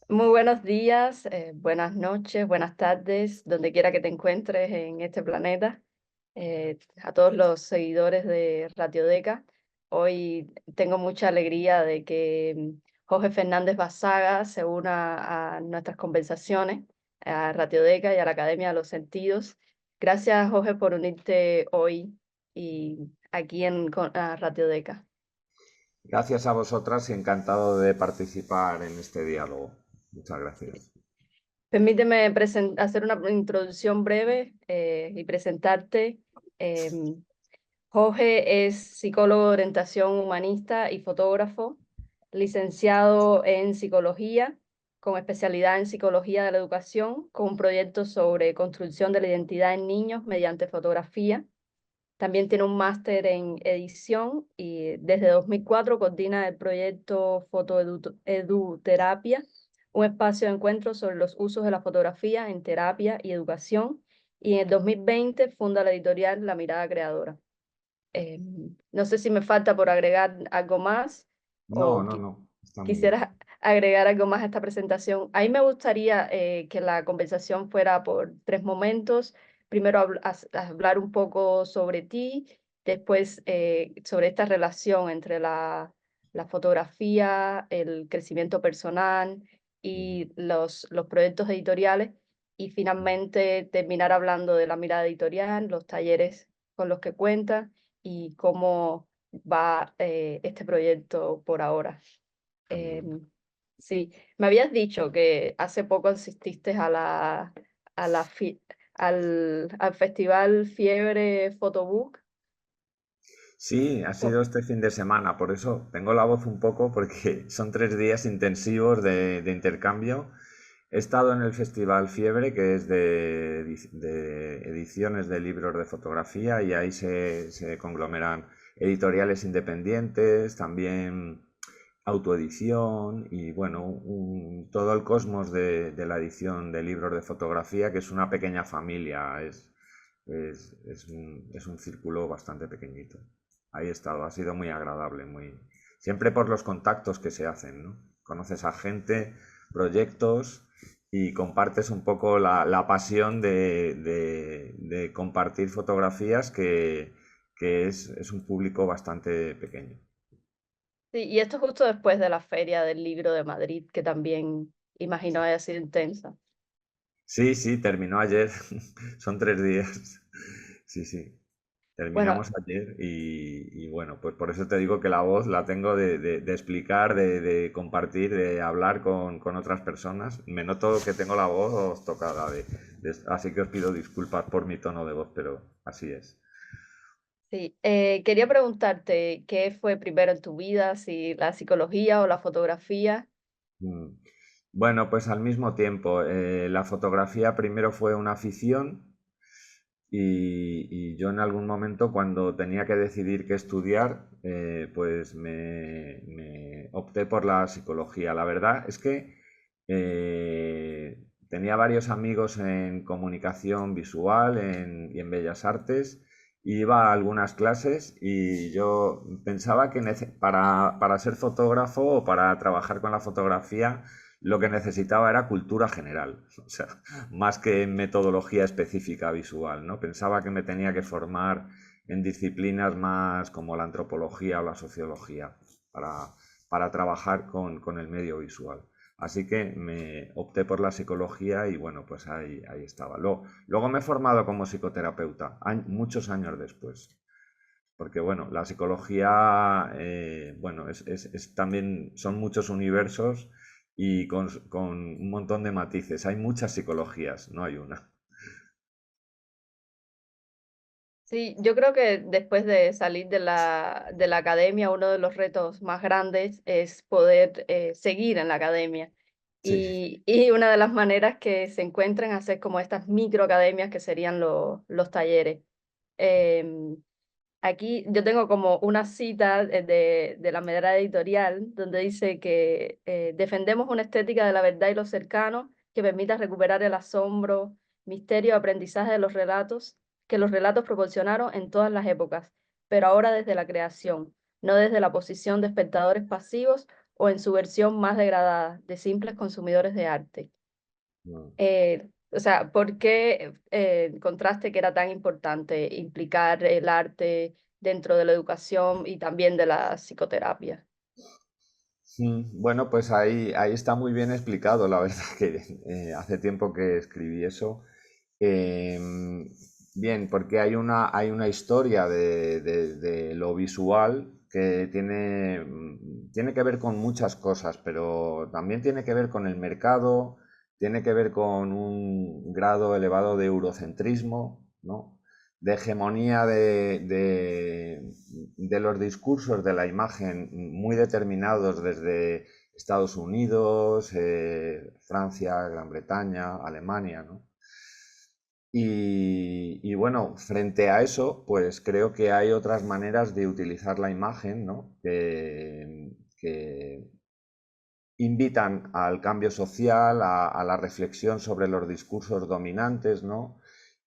Muy buenos días, buenas noches, buenas tardes, donde quiera que te encuentres en este planeta. A todos los seguidores de Radiodeca. Hoy tengo mucha alegría de que Jorge Fernández Basaga se una a nuestras conversaciones, a Radiodeca y a la Academia de los Sentidos. Gracias, Jorge, por unirte hoy y aquí a Radiodeca. Gracias a vosotras y encantado de participar en este diálogo. Muchas gracias. Permíteme hacer una introducción breve y presentarte. Em, Jorge es psicólogo de orientación humanista y fotógrafo, licenciado en psicología, con especialidad en psicología de la educación, con un proyecto sobre construcción de la identidad en niños mediante fotografía. También tiene un máster en edición y desde 2004 coordina el proyecto Fotoeduterapia, un espacio de encuentro sobre los usos de la fotografía en terapia y educación. Y en el 2020 funda la editorial La Mirada Creadora. Eh, no sé si me falta por agregar algo más No, o no, no, está muy bien. quisieras agregar algo más a esta presentación. A mí me gustaría que la conversación fuera por tres momentos. Primero hablar un poco sobre ti, después sobre esta relación entre la fotografía, el crecimiento personal y los proyectos editoriales, y finalmente terminar hablando de la mirada editorial, los talleres con los que cuenta y cómo va este proyecto por ahora. Em, sí, me habías dicho que hace poco asististe a la fi- al festival Fiebre Photobook. Sí, ha Co- sido este fin de semana, por eso tengo la voz un poco porque son 3 días intensivos de intercambio. He estado en el Festival Fiebre, que es de ediciones de libros de fotografía, y ahí se conglomeran editoriales independientes, también autoedición y bueno, todo el cosmos de la edición de libros de fotografía, que es una pequeña familia, es un círculo bastante pequeñito. Ahí he estado, ha sido muy agradable, siempre por los contactos que se hacen, ¿no? Conoces a gente, proyectos y compartes un poco la pasión de compartir fotografías que es un público bastante pequeño. Sí, y esto justo después de la Feria del Libro de Madrid, que también imagino haya sido intensa. Sí, sí, terminó ayer. Son 3 días. Sí, sí. Bueno, Terminamos ayer y bueno, pues por eso te digo que la voz la tengo de explicar, de compartir, de hablar con otras personas. Me noto que tengo la voz tocada, así que os pido disculpas por mi tono de voz, pero así es. sí, quería preguntarte qué fue primero en tu vida, si la psicología o la fotografía. Mm. Bueno, pues al mismo tiempo, la fotografía primero fue una afición. Y yo en algún momento cuando tenía que decidir qué estudiar, pues me opté por la psicología. La verdad es que tenía varios amigos en comunicación visual y en bellas artes. Iba a algunas clases y yo pensaba que para ser fotógrafo o para trabajar con la fotografía lo que necesitaba era cultura general. O sea, más que en metodología específica visual, ¿no? Pensaba que me tenía que formar en disciplinas más como la antropología o la sociología para, para trabajar con el medio visual. Así que me opté por la psicología y bueno, pues ahí estaba. Luego me he formado como psicoterapeuta, muchos años después. Porque bueno, la psicología, bueno, también son muchos universos y con un montón de matices. Hay muchas psicologías, no hay una. Sí, yo creo que después de salir de de la academia, uno de los retos más grandes es poder seguir en la academia. Sí. Y una de las maneras que se encuentran es hacer como estas microacademias que serían los talleres. Em, Aquí yo tengo como una cita de la Medalla Editorial donde dice que defendemos una estética de la verdad y lo cercano que permita recuperar el asombro, misterio y aprendizaje de los relatos que los relatos proporcionaron en todas las épocas, pero ahora desde la creación, no desde la posición de espectadores pasivos o en su versión más degradada, de simples consumidores de arte. Mm. O sea, ¿por qué encontraste que era tan importante implicar el arte dentro de la educación y también de la psicoterapia? Bueno, pues ahí está muy bien explicado, la verdad que hace tiempo que escribí eso. Em, Bien, porque hay una historia de lo visual que tiene que ver con muchas cosas, pero también tiene que ver con el mercado, tiene que ver con un grado elevado de eurocentrismo, ¿no? De hegemonía de los discursos de la imagen muy determinados desde Estados Unidos, Francia, Gran Bretaña, Alemania, ¿no? Y bueno, frente a eso, pues creo que hay otras maneras de utilizar la imagen, ¿no? Que invitan al cambio social, a la reflexión sobre los discursos dominantes, ¿no?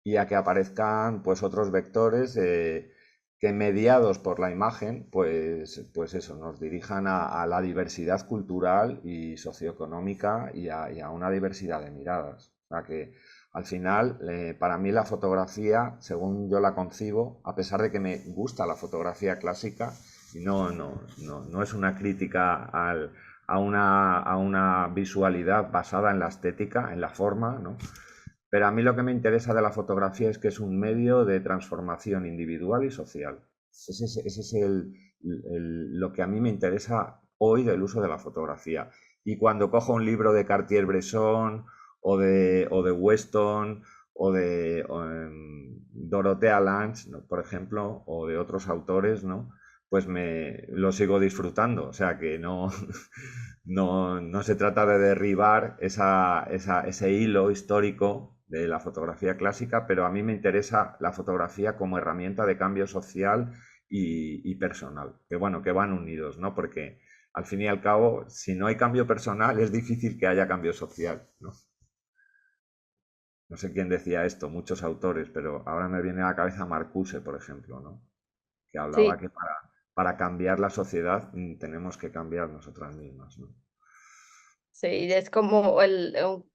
Y a que aparezcan pues otros vectores que mediados por la imagen, pues eso, nos dirijan a la diversidad cultural y socioeconómica y a una diversidad de miradas. O sea que al final, para mí la fotografía, según yo la concibo, a pesar de que me gusta la fotografía clásica, y no es una crítica a una visualidad basada en la estética, en la forma, ¿no? Pero a mí lo que me interesa de la fotografía es que es un medio de transformación individual y social. Ese es lo que a mmí me interesa hoy del uso de la fotografía. Y cuando cojo un libro de Cartier-Bresson o de Weston o Dorothea Lange, ¿no? Por ejemplo, o de otros autores, ¿no? Pues lo sigo disfrutando. O sea que no, no se trata de derribar ese hilo histórico de la fotografía clásica, pero a mí me interesa la fotografía como herramienta de cambio social y personal, que bueno, que van unidos, ¿no? Porque al fin y al cabo, si no hay cambio personal, es difícil que haya cambio social, ¿no? No sé quién decía esto, muchos autores, pero ahora me viene a la cabeza Marcuse, por ejemplo, ¿no? Que hablaba Sí, que para cambiar la sociedad tenemos que cambiar nosotras mismas, ¿no? sí, es como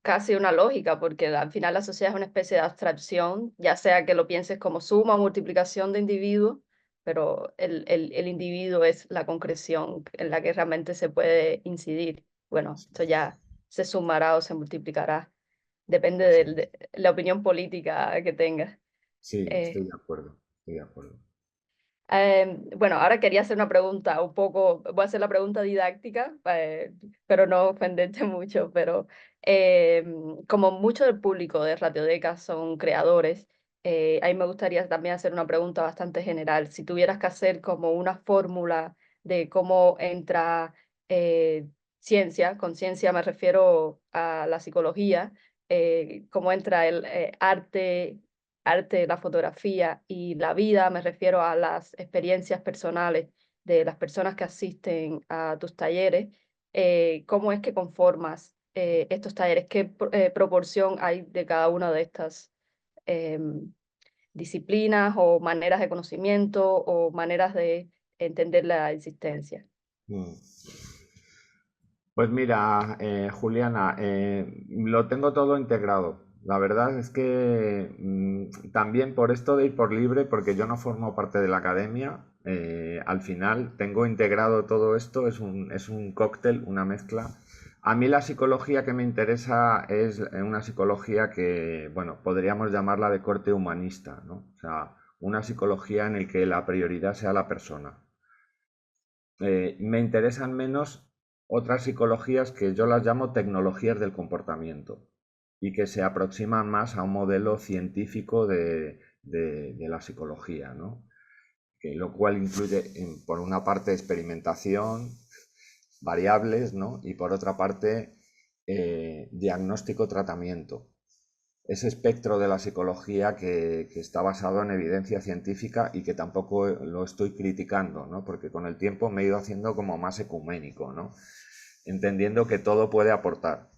casi una lógica, porque al final la sociedad es una especie de abstracción, ya sea que lo pienses como suma o multiplicación de individuos, pero el individuo es la concreción en la que realmente se puede incidir. Bueno, esto ya se sumará o se multiplicará, depende Así de es. la opinión política que tengas. Sí, Eh, estoy de acuerdo, estoy de acuerdo. Bueno, ahora quería hacer una pregunta un poco, voy a hacer la pregunta didáctica, pero no ofenderte mucho, pero como mucho del público de Radiodeca son creadores, a mí me gustaría también hacer una pregunta bastante general. Si tuvieras que hacer como una fórmula de cómo entra ciencia, con ciencia me refiero a la psicología, cómo entra el arte, la fotografía y la vida, me refiero a las experiencias personales de las personas que asisten a tus talleres, ¿cómo es que conformas estos talleres? ¿Qué proporción hay de cada una de estas disciplinas o maneras de conocimiento o maneras de entender la existencia? Mm. Pues mira, Juliana, lo tengo todo integrado. La verdad es que también por esto de ir por libre, porque yo no formo parte de la academia, al final tengo integrado todo esto, es un cóctel, una mezcla. A mí la psicología que me interesa es una psicología que, bueno, podríamos llamarla de corte humanista, ¿no? O sea, una psicología en la que la prioridad sea la persona. Me interesan menos otras psicologías que yo las llamo tecnologías del comportamiento y que se aproximan más a un modelo científico de la psicología, ¿no? Lo cual incluye, por una parte, experimentación, variables, ¿no? Y por otra parte, diagnóstico-tratamiento, ese espectro de la psicología que está basado en evidencia científica y que tampoco lo estoy criticando, ¿no? Porque con el tiempo me he ido haciendo como más ecuménico, ¿no? Entendiendo que todo puede aportar.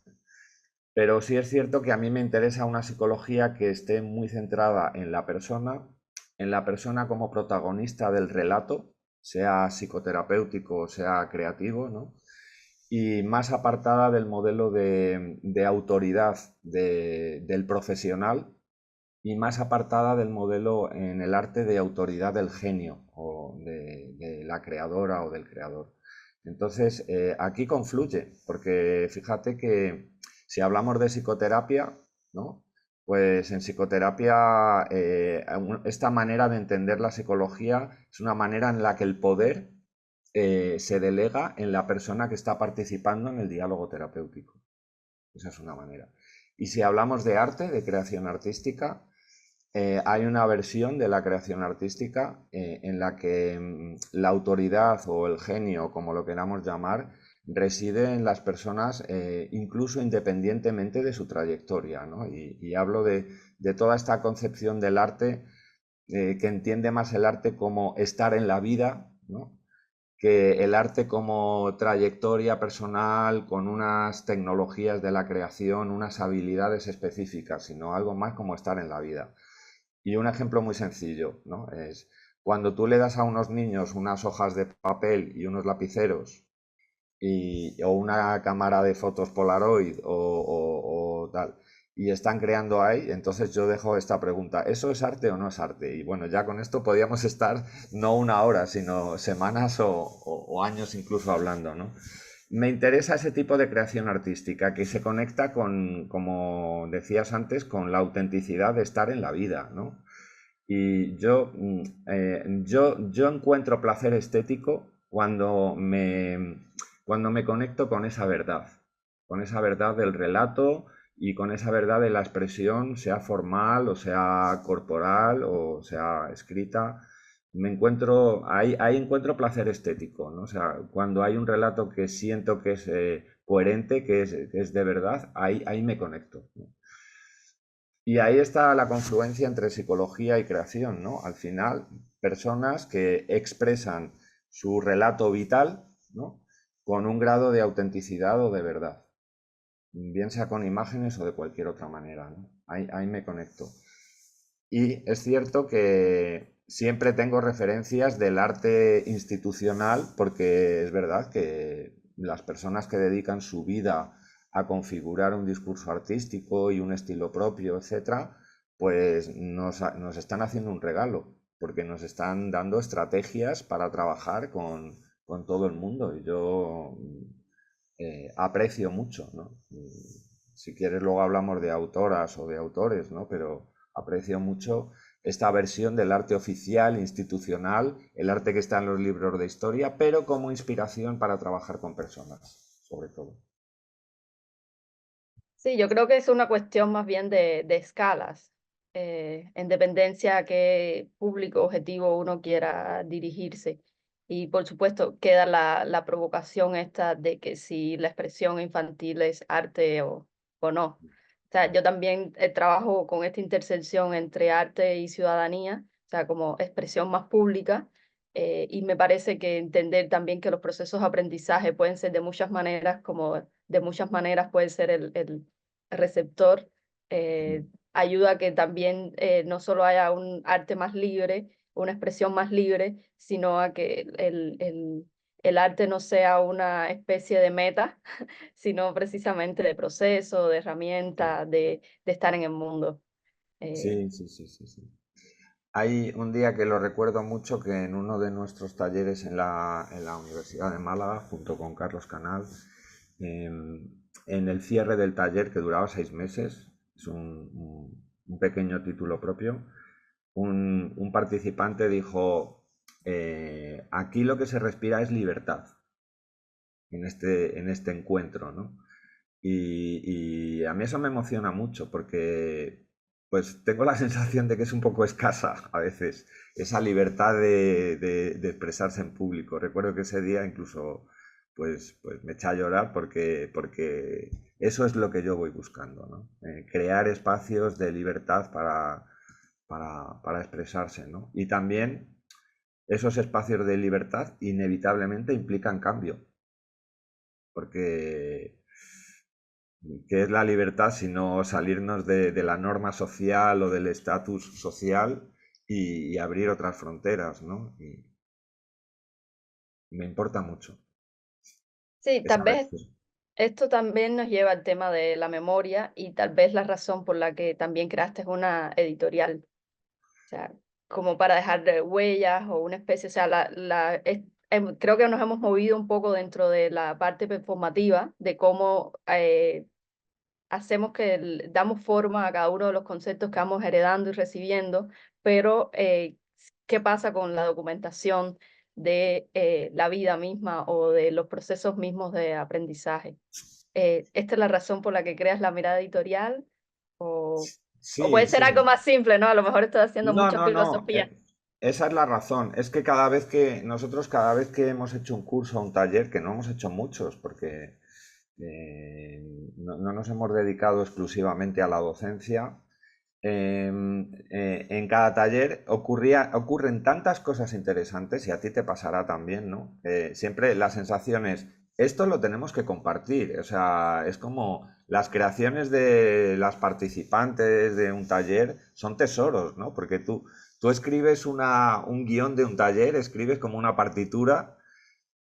Pero sí es cierto que a mí me interesa una psicología que esté muy centrada en la persona como protagonista del relato, sea psicoterapéutico o sea creativo, ¿no? y más apartada del modelo de autoridad del profesional y más apartada del modelo en el arte de autoridad del genio o de la creadora o del creador. Entonces, aquí confluye, porque fíjate que si hablamos de psicoterapia, ¿no? Pues en psicoterapia esta manera de entender la psicología es una manera en la que el poder se delega en la persona que está participando en el diálogo terapéutico. Esa es una manera. Y si hablamos de arte, de creación artística, hay una versión de la creación artística en la que la autoridad o el genio, como lo queramos llamar, reside en las personas incluso independientemente de su trayectoria, ¿no? Y hablo de toda esta concepción del arte que entiende más el arte como estar en la vida, ¿no? Que el arte como trayectoria personal, con unas tecnologías de la creación, unas habilidades específicas, sino algo más como estar en la vida. Y un ejemplo muy sencillo, ¿no? Es cuando tú le das a unos niños unas hojas de papel y unos lapiceros o una cámara de fotos Polaroid o tal, y están creando ahí, entonces yo dejo esta pregunta, ¿eso es arte o no es arte? Y bueno, ya con esto podríamos estar no una hora, sino semanas o años incluso hablando, ¿no? Me interesa ese tipo de creación artística que se conecta con, como decías antes, con la autenticidad de estar en la vida, ¿no? Y yo encuentro placer estético cuando me conecto con esa verdad del relato y con esa verdad de la expresión, sea formal o sea corporal o sea escrita. Ahí encuentro placer estético, ¿no? O sea, cuando hay un relato que siento que es coherente, que es de verdad, ahí me conecto, ¿no? Y ahí está la confluencia entre psicología y creación, ¿no? Al final, personas que expresan su relato vital, ¿no? Con un grado de autenticidad o de verdad, bien sea con imágenes o de cualquier otra manera, ¿no? Ahí me conecto. Y es cierto que siempre tengo referencias del arte institucional, porque es verdad que las personas que dedican su vida a configurar un discurso artístico y un estilo propio, etcétera, pues nos están haciendo un regalo, porque nos están dando estrategias para trabajar con todo el mundo. Y yo aprecio mucho, ¿no? Si quieres, luego hablamos de autoras o de autores, ¿no? Pero aprecio mucho esta versión del arte oficial, institucional, el arte que está en los libros de historia, pero como inspiración para trabajar con personas, sobre todo. Sí, yo creo que es una cuestión más bien de escalas, en dependencia a qué público objetivo uno quiera dirigirse. Y por supuesto queda la provocación esta de que si la expresión infantil es arte o no. O sea, yo también trabajo con esta intersección entre arte y ciudadanía, o sea, como expresión más pública, y me parece que entender también que los procesos de aprendizaje pueden ser de muchas maneras, como de muchas maneras puede ser el receptor, ayuda a que también no solo haya un arte más libre, una expresión más libre, sino a que el arte no sea una especie de meta, sino precisamente de proceso, de herramienta, de estar en el mundo. Eh, Sí, sí, sí, sí, sí. Hay un día que lo recuerdo mucho que en uno de nuestros talleres en la Universidad de Málaga, junto con Carlos Canal, en el cierre del taller que duraba 6 meses, es un pequeño título propio, un participante dijo, aquí lo que se respira es libertad en este encuentro, ¿no? Y a mí eso me emociona mucho porque pues tengo la sensación de que es un poco escasa a veces esa libertad de expresarse en público. Recuerdo que ese día incluso pues me eché a llorar porque eso es lo que yo voy buscando, ¿no? Crear espacios de libertad para expresarse, ¿no? Y también esos espacios de libertad inevitablemente implican cambio, porque ¿qué es la libertad sino salirnos de la norma social o del estatus social y abrir otras fronteras, ¿no? Y me importa mucho. Sí, Esa tal vez vez. esto también nos lleva al tema de la memoria y tal vez la razón por la que también creaste una editorial. O sea, como para dejar huellas o una especie, o sea, creo que nos hemos movido un poco dentro de la parte performativa de cómo hacemos que damos forma a cada uno de los conceptos que vamos heredando y recibiendo, pero ¿qué pasa con la documentación de la vida misma o de los procesos mismos de aprendizaje? ¿Esta es la razón por la que creas la mirada editorial? O Sí, puede ser algo sí. más simple, ¿no? A lo mejor estoy haciendo No, mucha no, no. filosofía. Esa es la razón. Es que cada vez que nosotros, cada vez que hemos hecho un curso o un taller, que no hemos hecho muchos, porque eh, no nos hemos dedicado exclusivamente a la docencia, en cada taller ocurren tantas cosas interesantes y a ti te pasará también, ¿no? Siempre la sensación es, esto lo tenemos que compartir, o sea, es como las creaciones de las participantes de un taller son tesoros, ¿no? Porque tú escribes un guión de un taller, escribes como una partitura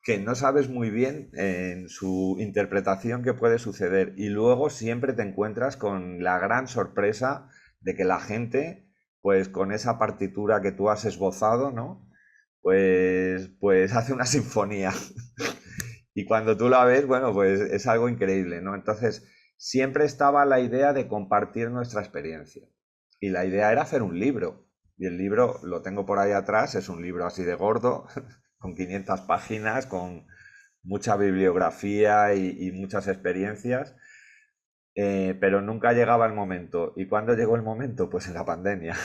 que no sabes muy bien en su interpretación qué puede suceder y luego siempre te encuentras con la gran sorpresa de que la gente, pues con esa partitura que tú has esbozado, ¿no? Pues hace una sinfonía. Y cuando tú la ves, bueno, pues es algo increíble, ¿no? Entonces, siempre estaba la idea de compartir nuestra experiencia. Y la idea era hacer un libro. Y el libro lo tengo por ahí atrás, es un libro así de gordo, con 500 páginas, con mucha bibliografía y muchas experiencias, pero nunca llegaba el momento. ¿Y cuándo llegó el momento? Pues en la pandemia.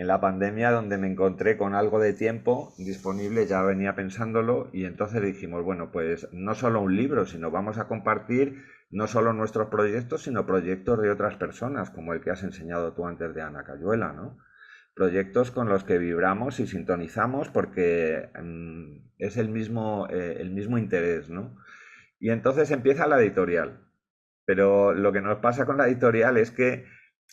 En la pandemia donde me encontré con algo de tiempo disponible, ya venía pensándolo y entonces dijimos, bueno, pues no solo un libro, sino vamos a compartir no solo nuestros proyectos, sino proyectos de otras personas, como el que has enseñado tú antes de Ana Cayuela, ¿no? Proyectos con los que vibramos y sintonizamos porque es el mismo interés, ¿no? Y entonces empieza la editorial. Pero lo que nos pasa con la editorial es que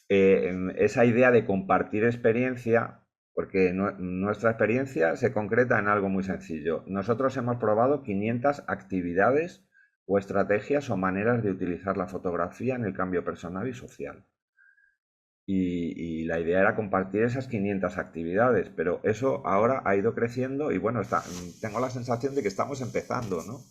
esa idea de compartir experiencia, porque nuestra experiencia se concreta en algo muy sencillo. Nosotros hemos probado 500 actividades o estrategias o maneras de utilizar la fotografía en el cambio personal y social. Y la idea era compartir esas 500 actividades, pero eso ahora ha ido creciendo y bueno, tengo la sensación de que estamos empezando, ¿no?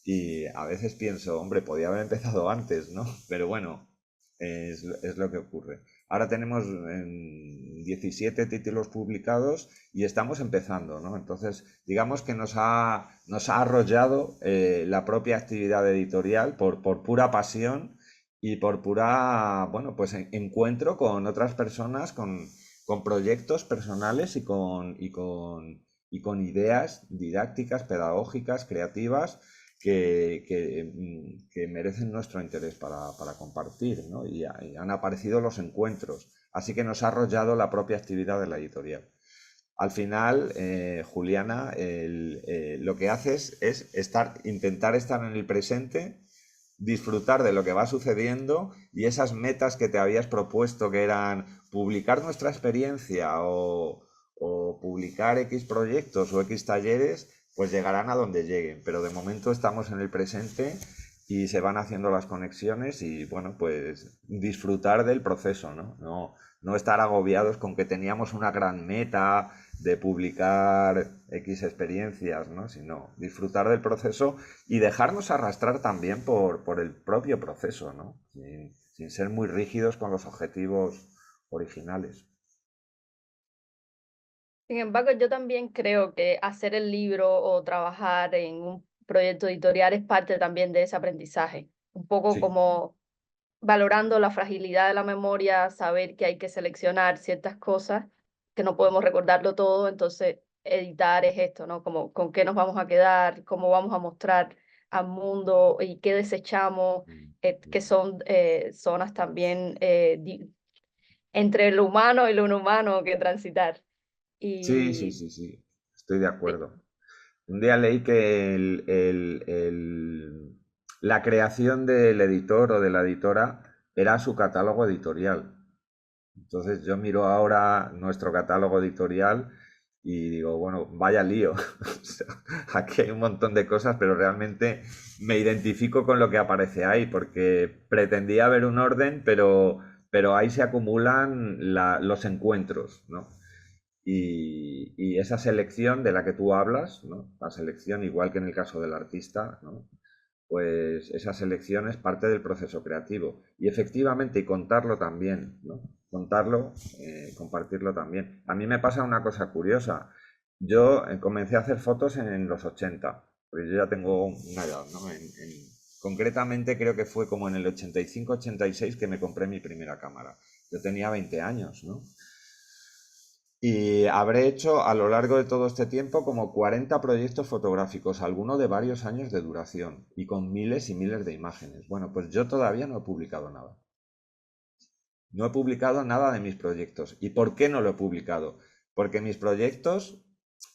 Y a veces pienso, hombre, podía haber empezado antes, ¿no? Pero bueno, es lo que ocurre. Ahora tenemos 17 títulos publicados y estamos empezando, ¿no? Entonces, digamos que nos ha arrollado la propia actividad editorial por pura pasión y por pura, bueno, pues encuentro con otras personas, con proyectos personales y con ideas didácticas, pedagógicas, creativas que merecen nuestro interés para compartir, ¿no? Y han aparecido los encuentros, así que nos ha arrollado la propia actividad de la editorial. Al final, Juliana, lo que haces es intentar estar en el presente, disfrutar de lo que va sucediendo y esas metas que te habías propuesto que eran publicar nuestra experiencia o publicar X proyectos o X talleres, pues llegarán a donde lleguen. Pero de momento estamos en el presente y se van haciendo las conexiones y bueno, pues disfrutar del proceso, ¿no? No estar agobiados con que teníamos una gran meta de publicar X experiencias, ¿no? Sino disfrutar del proceso y dejarnos arrastrar también por el propio proceso, ¿no? Sin ser muy rígidos con los objetivos originales. Sin embargo, yo también creo que hacer el libro o trabajar en un proyecto editorial es parte también de ese aprendizaje. Un poco Sí. como valorando la fragilidad de la memoria, saber que hay que seleccionar ciertas cosas, que no podemos recordarlo todo, entonces editar es esto, ¿no? Como con qué nos vamos a quedar, cómo vamos a mostrar al mundo y qué desechamos, que son zonas también entre lo humano y lo inhumano que transitar. Sí, sí, Y sí, sí, estoy de sí, acuerdo. Un día leí que la creación del editor o de la editora era su catálogo editorial. Entonces yo miro ahora nuestro catálogo editorial y digo, bueno, vaya lío. O sea, aquí hay un montón de cosas, pero realmente me identifico con lo que aparece ahí, porque pretendía haber un orden, pero ahí se acumulan los encuentros, ¿no? Y esa selección de la que tú hablas, ¿no? La selección, igual que en el caso del artista, ¿no? Pues esa selección es parte del proceso creativo. Y efectivamente, y contarlo también, ¿no? Contarlo, compartirlo también. A mí me pasa una cosa curiosa. Yo comencé a hacer fotos en los 80, porque yo ya tengo una edad, ¿no? Concretamente creo que fue como en el 85-86 que me compré mi primera cámara. Yo tenía 20 años, ¿no? Y habré hecho a lo largo de todo este tiempo como 40 proyectos fotográficos, algunos de varios años de duración y con miles y miles de imágenes. Bueno, pues yo todavía no he publicado nada. No he publicado nada de mis proyectos. ¿Y por qué no lo he publicado? Porque mis proyectos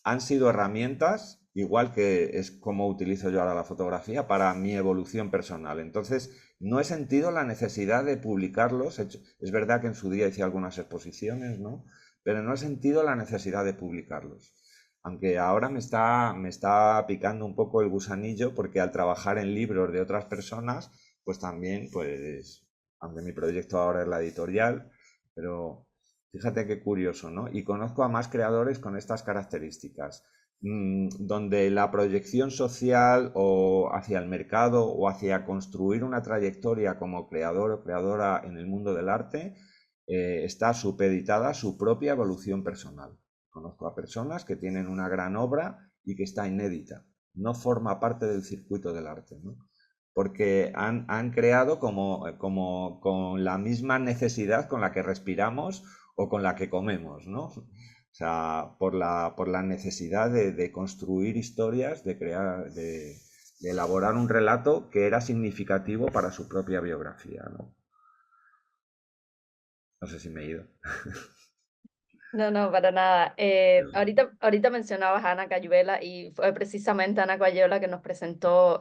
han sido herramientas, igual que es como utilizo yo ahora la fotografía, para mi evolución personal. Entonces, no he sentido la necesidad de publicarlos. Es verdad que en su día hice algunas exposiciones, ¿no? Pero no he sentido la necesidad de publicarlos. Aunque ahora me está picando un poco el gusanillo porque al trabajar en libros de otras personas, pues también, pues, aunque mi proyecto ahora es la editorial, pero fíjate qué curioso, ¿no? Y conozco a más creadores con estas características, donde la proyección social o hacia el mercado o hacia construir una trayectoria como creador o creadora en el mundo del arte está supeditada a su propia evolución personal. Conozco a personas que tienen una gran obra y que está inédita, no forma parte del circuito del arte, ¿no? Porque han creado como con la misma necesidad con la que respiramos o con la que comemos, ¿no? O sea, por la necesidad de construir historias, de crear, de elaborar un relato que era significativo para su propia biografía, ¿no? No sé si me he ido. No, no, para nada. Ahorita mencionabas a Ana Cayuela y fue precisamente Ana Cayuela que nos presentó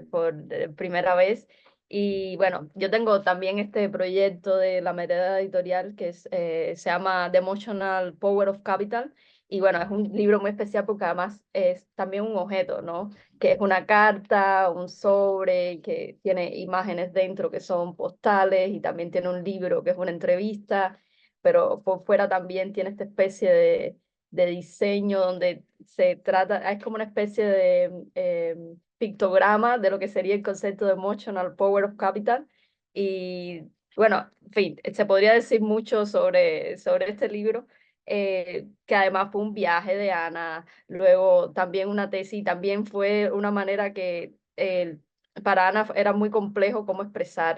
por primera vez. Y bueno, yo tengo también este proyecto de la Mereda Editorial se llama The Emotional Power of Capital. Y bueno, es un libro muy especial porque además es también un objeto, ¿no? Que es una carta, un sobre, que tiene imágenes dentro que son postales y también tiene un libro que es una entrevista, pero por fuera también tiene esta especie de diseño donde se trata, es como una especie de pictograma de lo que sería el concepto de Emotional Power of Capital. Y bueno, en fin, se podría decir mucho sobre este libro, que además fue un viaje de Ana, luego también una tesis, también fue una manera que para Ana era muy complejo cómo expresar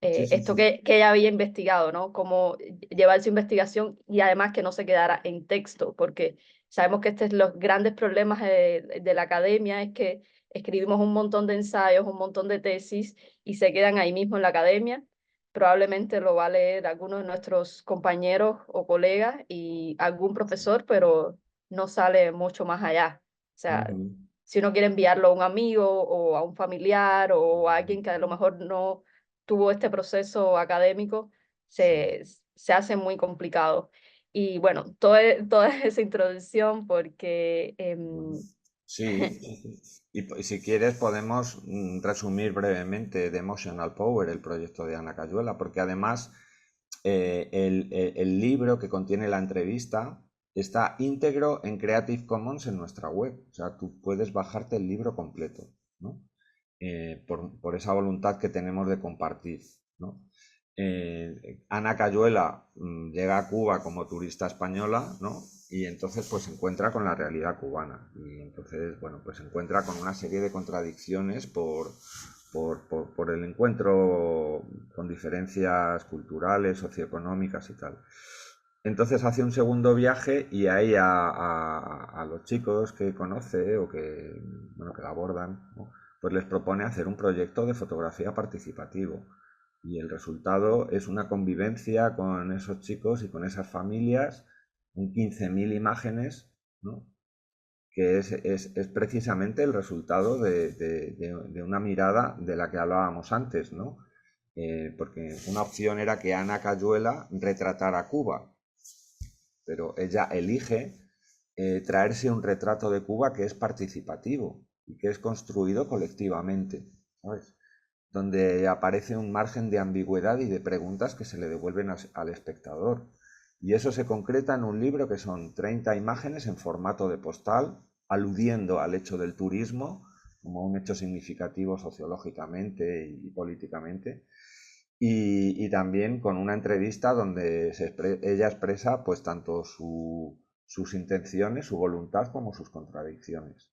Sí, sí, esto sí. que ella había investigado, ¿no? Cómo llevar su investigación y además que no se quedara en texto, porque sabemos que este es los grandes problemas de la academia, es que escribimos un montón de ensayos, un montón de tesis y se quedan ahí mismo en la academia. Probablemente lo va a leer alguno de nuestros compañeros o colegas y algún profesor, pero no sale mucho más allá. O sea, Ujú. si uno quiere enviarlo a un amigo o a un familiar o a alguien que a lo mejor no tuvo este proceso académico, Sí. se hace muy complicado. Y bueno, toda esa introducción porque Bueno, sí, sí, sí. Y si quieres podemos resumir brevemente The Emotional Power, el proyecto de Ana Cayuela, porque además el libro que contiene la entrevista está íntegro en Creative Commons en nuestra web. O sea, tú puedes bajarte el libro completo, ¿no? Por esa voluntad que tenemos de compartir, ¿no? Ana Cayuela llega a Cuba como turista española, ¿no? Y entonces pues se encuentra con la realidad cubana. Y entonces, bueno, pues se encuentra con una serie de contradicciones por el encuentro con diferencias culturales, socioeconómicas y tal. Entonces hace un segundo viaje y ahí a los chicos que conoce o que, bueno, que la abordan, ¿no? Pues les propone hacer un proyecto de fotografía participativo. Y el resultado es una convivencia con esos chicos y con esas familias, un 15.000 imágenes, ¿no? Que es precisamente el resultado de una mirada de la que hablábamos antes, ¿no? Porque una opción era que Ana Cayuela retratara Cuba, pero ella elige traerse un retrato de Cuba que es participativo y que es construido colectivamente, ¿sabes? Donde aparece un margen de ambigüedad y de preguntas que se le devuelven al espectador. Y eso se concreta en un libro que son 30 imágenes en formato de postal, aludiendo al hecho del turismo como un hecho significativo sociológicamente y políticamente, y también con una entrevista donde ella expresa pues tanto sus intenciones, su voluntad como sus contradicciones.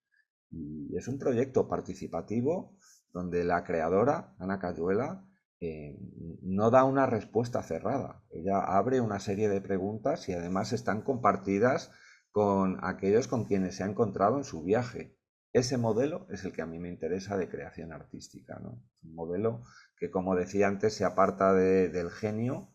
Y es un proyecto participativo donde la creadora, Ana Cayuela, eh, no da una respuesta cerrada. Ella abre una serie de preguntas y además están compartidas con aquellos con quienes se ha encontrado en su viaje. Ese modelo es el que a mí me interesa de creación artística, ¿no? Un modelo que, como decía antes, se aparta del genio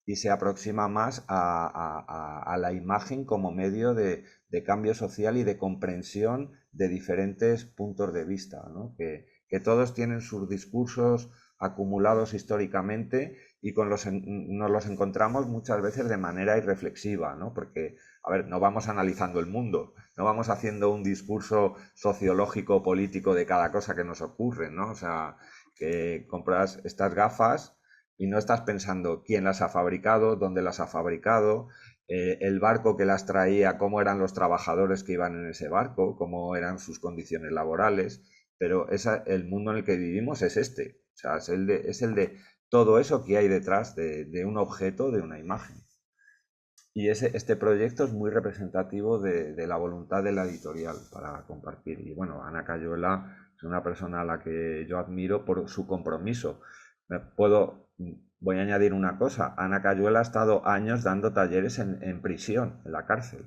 y se aproxima más a la imagen como medio de cambio social y de comprensión de diferentes puntos de vista, ¿no? Que todos tienen sus discursos acumulados históricamente y nos los encontramos muchas veces de manera irreflexiva, ¿no? Porque, a ver, no vamos analizando el mundo, no vamos haciendo un discurso sociológico, político de cada cosa que nos ocurre, ¿no? O sea, que compras estas gafas y no estás pensando quién las ha fabricado, dónde las ha fabricado, el barco que las traía, cómo eran los trabajadores que iban en ese barco, cómo eran sus condiciones laborales, pero el mundo en el que vivimos es este, o sea, es el de todo eso que hay detrás de un objeto, de una imagen. Y este proyecto es muy representativo de la voluntad de la editorial para compartir. Y bueno, Ana Cayuela es una persona a la que yo admiro por su compromiso. Voy a añadir una cosa. Ana Cayuela ha estado años dando talleres en prisión, en la cárcel,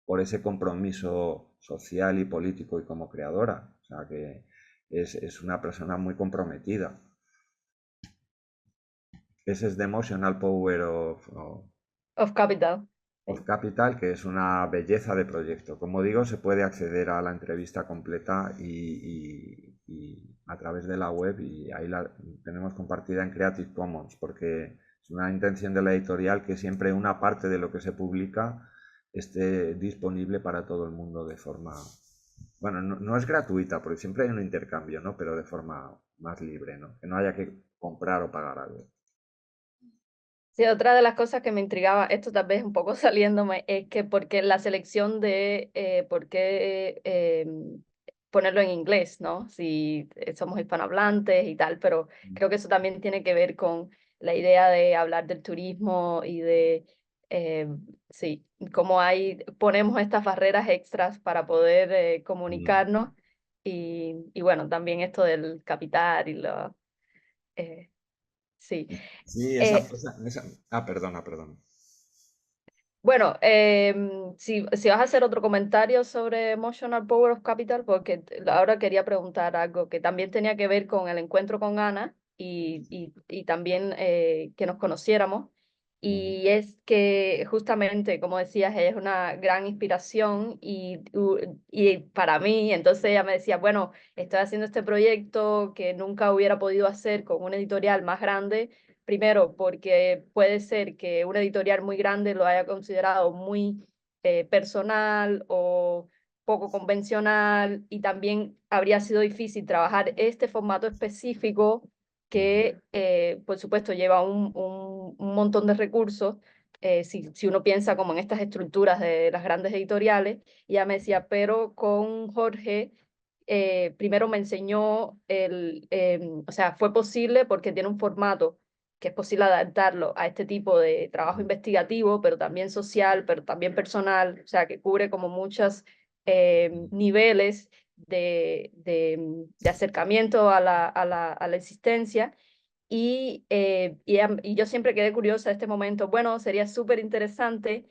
por ese compromiso social y político y como creadora. O sea que es una persona muy comprometida. Ese es The Emotional Power Of Capital. of Sí. Capital, que es una belleza de proyecto. Como digo, se puede acceder a la entrevista completa y a través de la web y ahí la tenemos compartida en Creative Commons, porque es una intención de la editorial que siempre una parte de lo que se publica esté disponible para todo el mundo de forma, bueno, no es gratuita, porque siempre hay un intercambio, ¿no? Pero de forma más libre, ¿no? Que no haya que comprar o pagar algo. Sí, otra de las cosas que me intrigaba, esto tal vez un poco saliéndome, es que porque la selección de por qué ponerlo en inglés, ¿no? Si somos hispanohablantes y tal, pero creo que eso también tiene que ver con la idea de hablar del turismo y de, eh, sí, cómo ponemos estas barreras extras para poder Mm. comunicarnos y bueno, también esto del capital y eh, sí. Sí, Eh, perdona, perdona. Bueno, si vas a hacer otro comentario sobre Emotional Power of Capital, porque ahora quería preguntar algo que también tenía que ver con el encuentro con Ana y también que nos conociéramos. Ujú. Y es que justamente, como decías, ella es una gran inspiración y para mí, entonces ella me decía, bueno, estoy haciendo este proyecto que nunca hubiera podido hacer con una editorial más grande. Primero, porque puede ser que una editorial muy grande lo haya considerado muy personal o poco convencional y también habría sido difícil trabajar este formato específico Ujú. que, por supuesto, lleva un montón de recursos. Si uno piensa como en estas estructuras de las grandes editoriales, y ella me decía, pero con Jorge primero me enseñó o sea, fue posible porque tiene un formato que es posible adaptarlo a este tipo de trabajo investigativo, pero también social, pero también personal, o sea, que cubre como muchos niveles de acercamiento a la existencia. Y yo siempre quedé curiosa de este momento. Bueno, sería súper interesante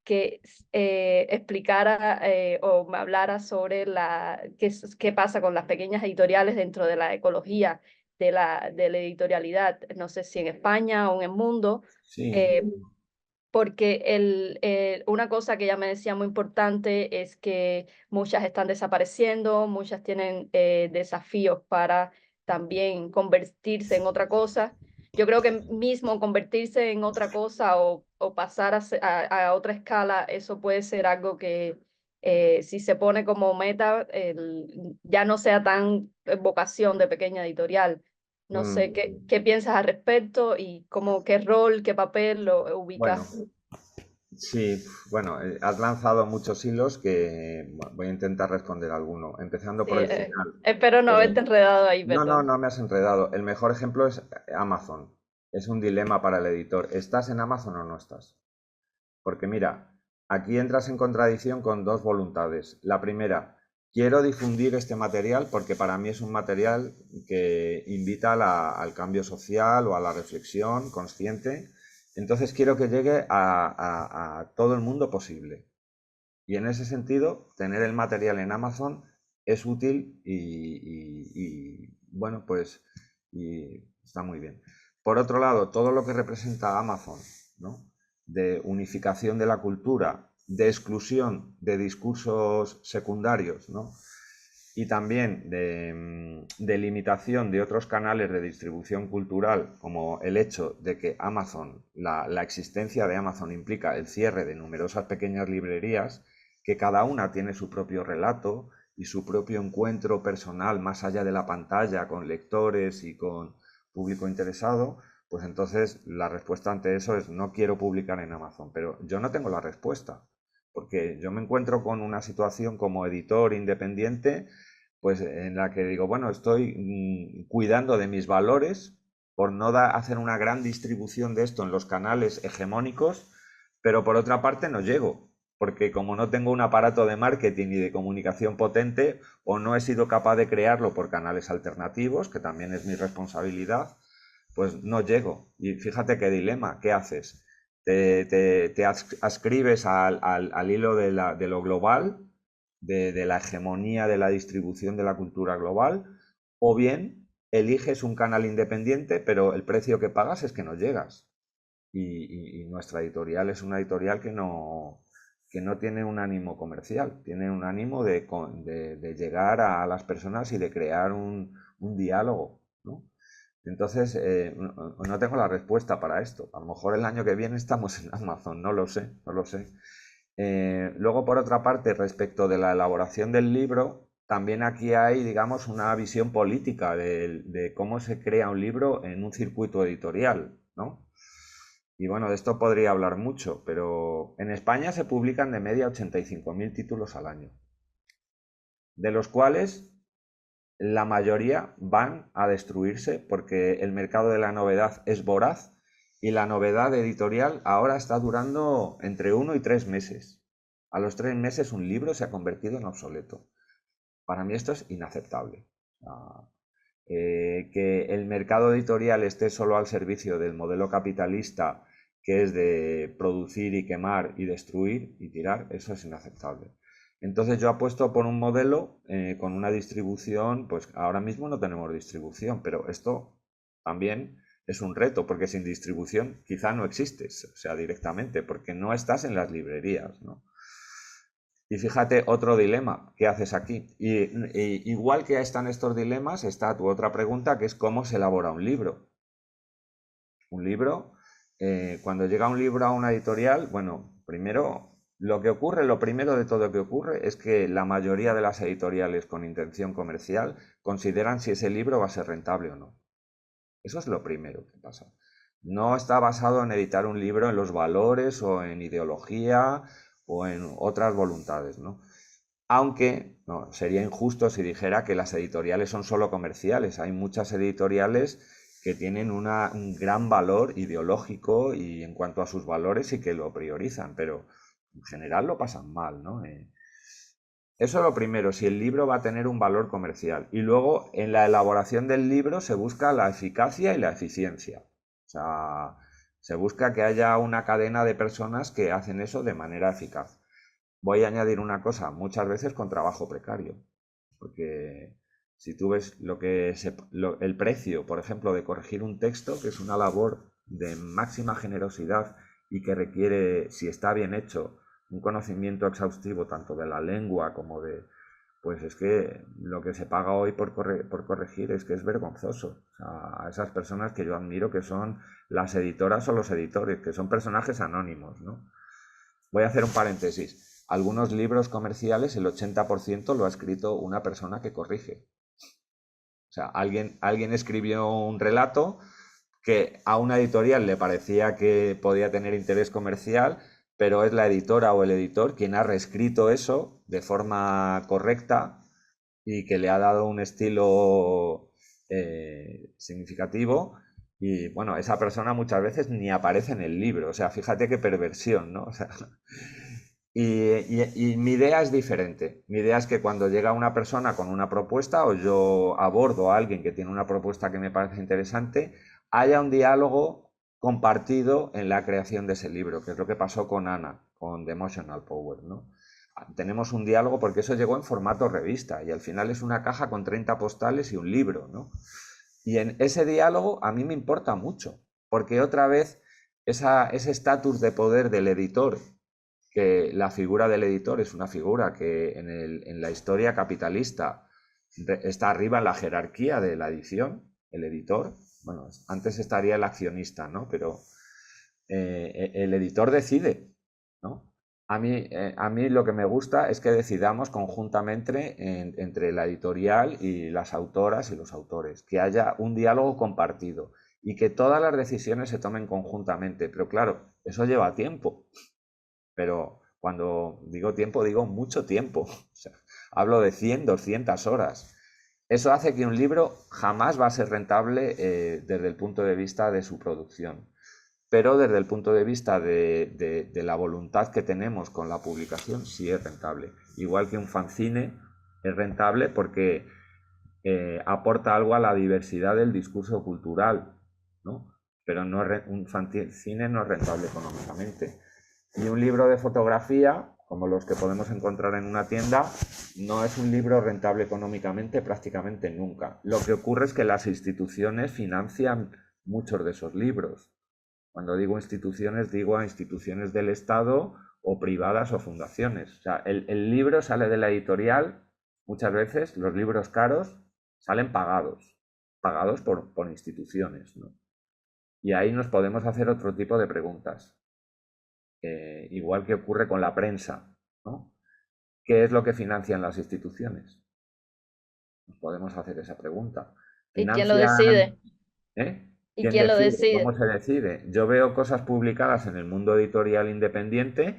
que explicara o me hablara sobre qué pasa con las pequeñas editoriales dentro de la ecología de la editorialidad, no sé si en España o en el mundo, Sí. eh, porque una cosa que ella me decía muy importante es que muchas están desapareciendo, muchas tienen desafíos para también convertirse en otra cosa yo creo que mismo convertirse en otra cosa o pasar a otra escala, eso puede ser algo que si se pone como meta, ya no sea tan vocación de pequeña editorial. No sé Mm, qué piensas al respecto y cómo, qué rol, qué papel lo bueno, ubicas. sí, bueno, has lanzado muchos hilos que voy a intentar responder alguno, empezando Sí, por el final. espero no haberte Eh, enredado ahí, no, no, perdón. no me has enredado. El mejor ejemplo es Amazon. Es un dilema para el editor. ¿Estás en Amazon o no estás? Porque mira, aquí entras en contradicción con dos voluntades. La primera, quiero difundir este material porque para mí es un material que invita al cambio social o a la reflexión consciente. Entonces quiero que llegue a todo el mundo posible. Y en ese sentido, tener el material en Amazon es útil bueno, pues y está muy bien. Por otro lado, todo lo que representa Amazon, ¿no? De unificación de la cultura, de exclusión de discursos secundarios, ¿no? Y también de limitación de otros canales de distribución cultural, como el hecho de que Amazon, la existencia de Amazon implica el cierre de numerosas pequeñas librerías, que cada una tiene su propio relato y su propio encuentro personal más allá de la pantalla con lectores y con público interesado, pues entonces la respuesta ante eso es no quiero publicar en Amazon, pero yo no tengo la respuesta, porque yo me encuentro con una situación como editor independiente pues en la que digo, bueno, estoy cuidando de mis valores por no hacer una gran distribución de esto en los canales hegemónicos, pero por otra parte no llego, porque como no tengo un aparato de marketing y de comunicación potente, o no he sido capaz de crearlo por canales alternativos, que también es mi responsabilidad, pues no llego. Y fíjate qué dilema, ¿qué haces? Te adscribes al hilo de lo global, de la hegemonía de la distribución de la cultura global, o bien eliges un canal independiente, pero el precio que pagas es que no llegas. Y nuestra editorial es una editorial que no tiene un ánimo comercial, tiene un ánimo de llegar a las personas y de crear un diálogo, ¿no? Entonces, no tengo la respuesta para esto. A lo mejor el año que viene estamos en Amazon, no lo sé, no lo sé. Luego, por otra parte, respecto de la elaboración del libro, también aquí hay, digamos, una visión política de cómo se crea un libro en un circuito editorial, ¿no? Y bueno, de esto podría hablar mucho, pero en España se publican de media 85.000 títulos al año, de los cuales la mayoría van a destruirse porque el mercado de la novedad es voraz y la novedad editorial ahora está durando entre 1 y 3 meses. A los 3 meses un libro se ha convertido en obsoleto. Para mí esto es inaceptable. Que el mercado editorial esté solo al servicio del modelo capitalista, que es de producir y quemar y destruir y tirar, eso es inaceptable. Entonces yo apuesto por un modelo con una distribución, pues ahora mismo no tenemos distribución, pero esto también es un reto, porque sin distribución quizá no existes, o sea, directamente, porque no estás en las librerías, ¿no? Y fíjate otro dilema, ¿qué haces aquí? Igual que están estos dilemas, está tu otra pregunta, que es cómo se elabora un libro. Un libro, cuando llega un libro a una editorial, bueno, primero, lo primero de todo que ocurre es que la mayoría de las editoriales con intención comercial consideran si ese libro va a ser rentable o no. Eso es lo primero que pasa. No está basado en editar un libro en los valores o en ideología o en otras voluntades, ¿no? Aunque no, sería injusto si dijera que las editoriales son solo comerciales. Hay muchas editoriales que tienen un gran valor ideológico y en cuanto a sus valores y que lo priorizan, pero en general lo pasan mal, ¿no? Eso es lo primero, si el libro va a tener un valor comercial. Y luego en la elaboración del libro se busca la eficacia y la eficiencia. O sea, se busca que haya una cadena de personas que hacen eso de manera eficaz. Voy a añadir una cosa, muchas veces con trabajo precario, porque si tú ves el precio, por ejemplo, de corregir un texto, que es una labor de máxima generosidad y que requiere, si está bien hecho, un conocimiento exhaustivo tanto de la lengua como pues es que lo que se paga hoy por corregir es que es vergonzoso. O sea, a esas personas que yo admiro, que son las editoras o los editores, que son personajes anónimos, ¿no? Voy a hacer un paréntesis. Algunos libros comerciales, el 80% lo ha escrito una persona que corrige. O sea, alguien escribió un relato que a una editorial le parecía que podía tener interés comercial, pero es la editora o el editor quien ha reescrito eso de forma correcta y que le ha dado un estilo significativo. Y bueno, esa persona muchas veces ni aparece en el libro. O sea, fíjate qué perversión, ¿no? O sea, y mi idea es diferente. Mi idea es que cuando llega una persona con una propuesta o yo abordo a alguien que tiene una propuesta que me parece interesante, haya un diálogo compartido en la creación de ese libro, que es lo que pasó con Ana, con The Emotional Power, ¿no? Tenemos un diálogo porque eso llegó en formato revista y al final es una caja con 30 postales y un libro, ¿no? Y en ese diálogo a mí me importa mucho, porque otra vez ese estatus de poder del editor, que la figura del editor es una figura que en la historia capitalista está arriba en la jerarquía de la edición, el editor. Bueno, antes estaría el accionista, ¿no? Pero el editor decide, ¿no? A mí lo que me gusta es que decidamos conjuntamente entre la editorial y las autoras y los autores, que haya un diálogo compartido y que todas las decisiones se tomen conjuntamente. Pero claro, eso lleva tiempo. Pero cuando digo tiempo, digo mucho tiempo. O sea, hablo de 100, 200 horas. Eso hace que un libro jamás va a ser rentable desde el punto de vista de su producción. Pero desde el punto de vista de la voluntad que tenemos con la publicación, sí es rentable. Igual que un fanzine es rentable porque aporta algo a la diversidad del discurso cultural, ¿no? Pero no un fanzine no es rentable económicamente. Y un libro de fotografía, como los que podemos encontrar en una tienda, no es un libro rentable económicamente prácticamente nunca. Lo que ocurre es que las instituciones financian muchos de esos libros. Cuando digo instituciones, digo a instituciones del Estado o privadas o fundaciones. O sea, el libro sale de la editorial, muchas veces los libros caros salen pagados por instituciones, ¿no? Y ahí nos podemos hacer otro tipo de preguntas. Igual que ocurre con la prensa, ¿no? ¿Qué es lo que financian las instituciones? Nos podemos hacer esa pregunta. ¿Y quién lo ¿Financian? decide? ¿Eh? ¿Y ¿Quién quién lo decide? ¿Cómo decide? se decide? Yo veo cosas publicadas en el mundo editorial independiente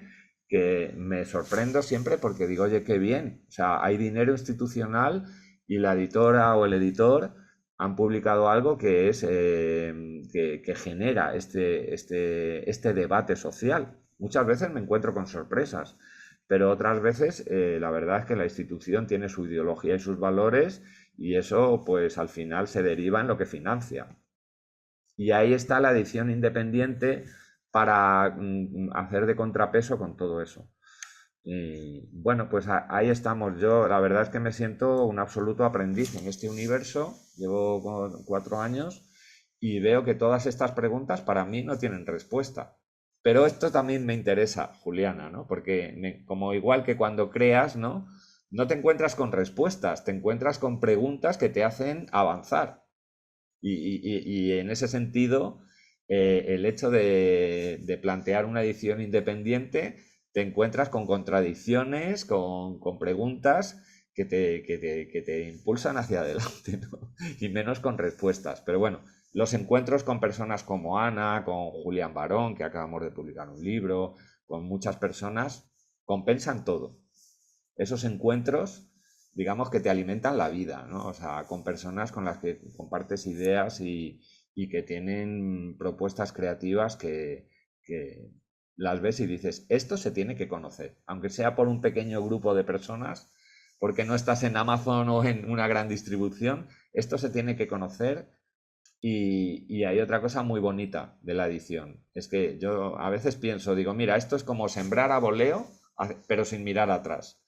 que me sorprendo siempre porque digo, oye, qué bien. O sea, hay dinero institucional y la editora o el editor han publicado algo que es que genera este debate social. Muchas veces me encuentro con sorpresas, pero otras veces la verdad es que la institución tiene su ideología y sus valores y eso pues al final se deriva en lo que financia. Y ahí está la edición independiente para hacer de contrapeso con todo eso. Y bueno, pues ahí estamos. Yo la verdad es que me siento un absoluto aprendiz en este universo. Llevo 4 años y veo que todas estas preguntas para mí no tienen respuesta. Pero esto también me interesa, Juliana, ¿no? Porque como igual que cuando creas, ¿no? No te encuentras con respuestas, te encuentras con preguntas que te hacen avanzar. Y en ese sentido, el hecho de plantear una edición independiente, te encuentras con contradicciones, con preguntas que te impulsan hacia adelante, ¿no? Y menos con respuestas. Pero bueno, los encuentros con personas como Ana, con Julián Barón, que acabamos de publicar un libro, con muchas personas, compensan todo. Esos encuentros, digamos que te alimentan la vida, ¿no? O sea, con personas con las que compartes ideas y que tienen propuestas creativas que las ves y dices, esto se tiene que conocer, aunque sea por un pequeño grupo de personas, porque no estás en Amazon o en una gran distribución, esto se tiene que conocer. Y hay otra cosa muy bonita de la edición, es que yo a veces pienso, digo, mira, esto es como sembrar a voleo, pero sin mirar atrás.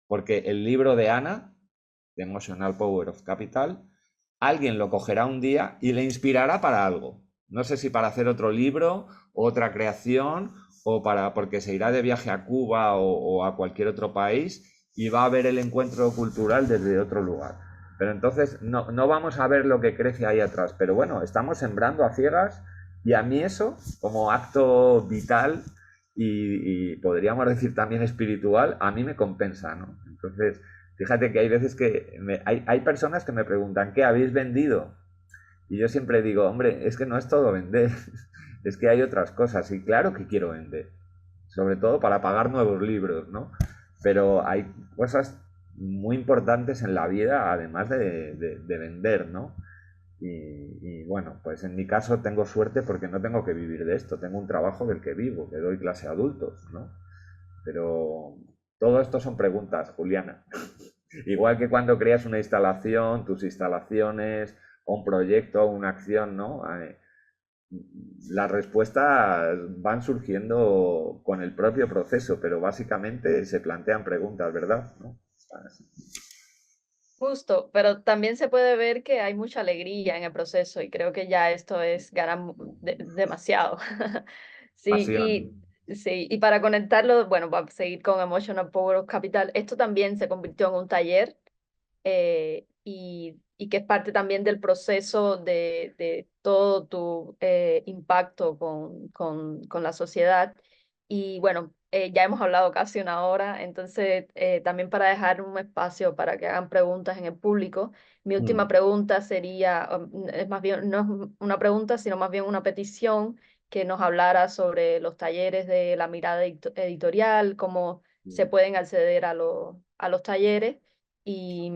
Porque el libro de Ana, The Emotional Power of Capital, alguien lo cogerá un día y le inspirará para algo. No sé si para hacer otro libro, otra creación, o porque se irá de viaje a Cuba o a cualquier otro país y va a ver el encuentro cultural desde otro lugar. Pero entonces no vamos a ver lo que crece ahí atrás. Pero bueno, estamos sembrando a ciegas y a mí eso, como acto vital y podríamos decir también espiritual, a mí me compensa, ¿no? Entonces, fíjate que hay veces que hay personas que me preguntan, ¿qué habéis vendido? Y yo siempre digo, hombre, es que no es todo vender, es que hay otras cosas. Y claro que quiero vender, sobre todo para pagar nuevos libros, ¿no? Pero hay cosas muy importantes en la vida, además de vender, ¿no? Y bueno, pues en mi caso tengo suerte porque no tengo que vivir de esto, tengo un trabajo del que vivo, que doy clase a adultos, ¿no? Pero todo esto son preguntas, Juliana. Igual que cuando creas una instalación, tus instalaciones, un proyecto, una acción, ¿no? Las respuestas van surgiendo con el propio proceso, pero básicamente se plantean preguntas, ¿verdad? ¿No? Justo, pero también se puede ver que hay mucha alegría en el proceso y creo que ya esto es ganar demasiado. Sí, Pasión. sí, y para conectarlo, bueno, va a seguir con Emotional Power of Capital. Esto también se convirtió en un taller y que es parte también del proceso de todo tu impacto con la sociedad. Y bueno, ya hemos hablado casi una hora, entonces también para dejar un espacio para que hagan preguntas en el público, mi última Mm, pregunta sería, es más bien, no es una pregunta, sino más bien una petición que nos hablara sobre los talleres de la mirada editorial, cómo se mm, pueden acceder a los talleres y,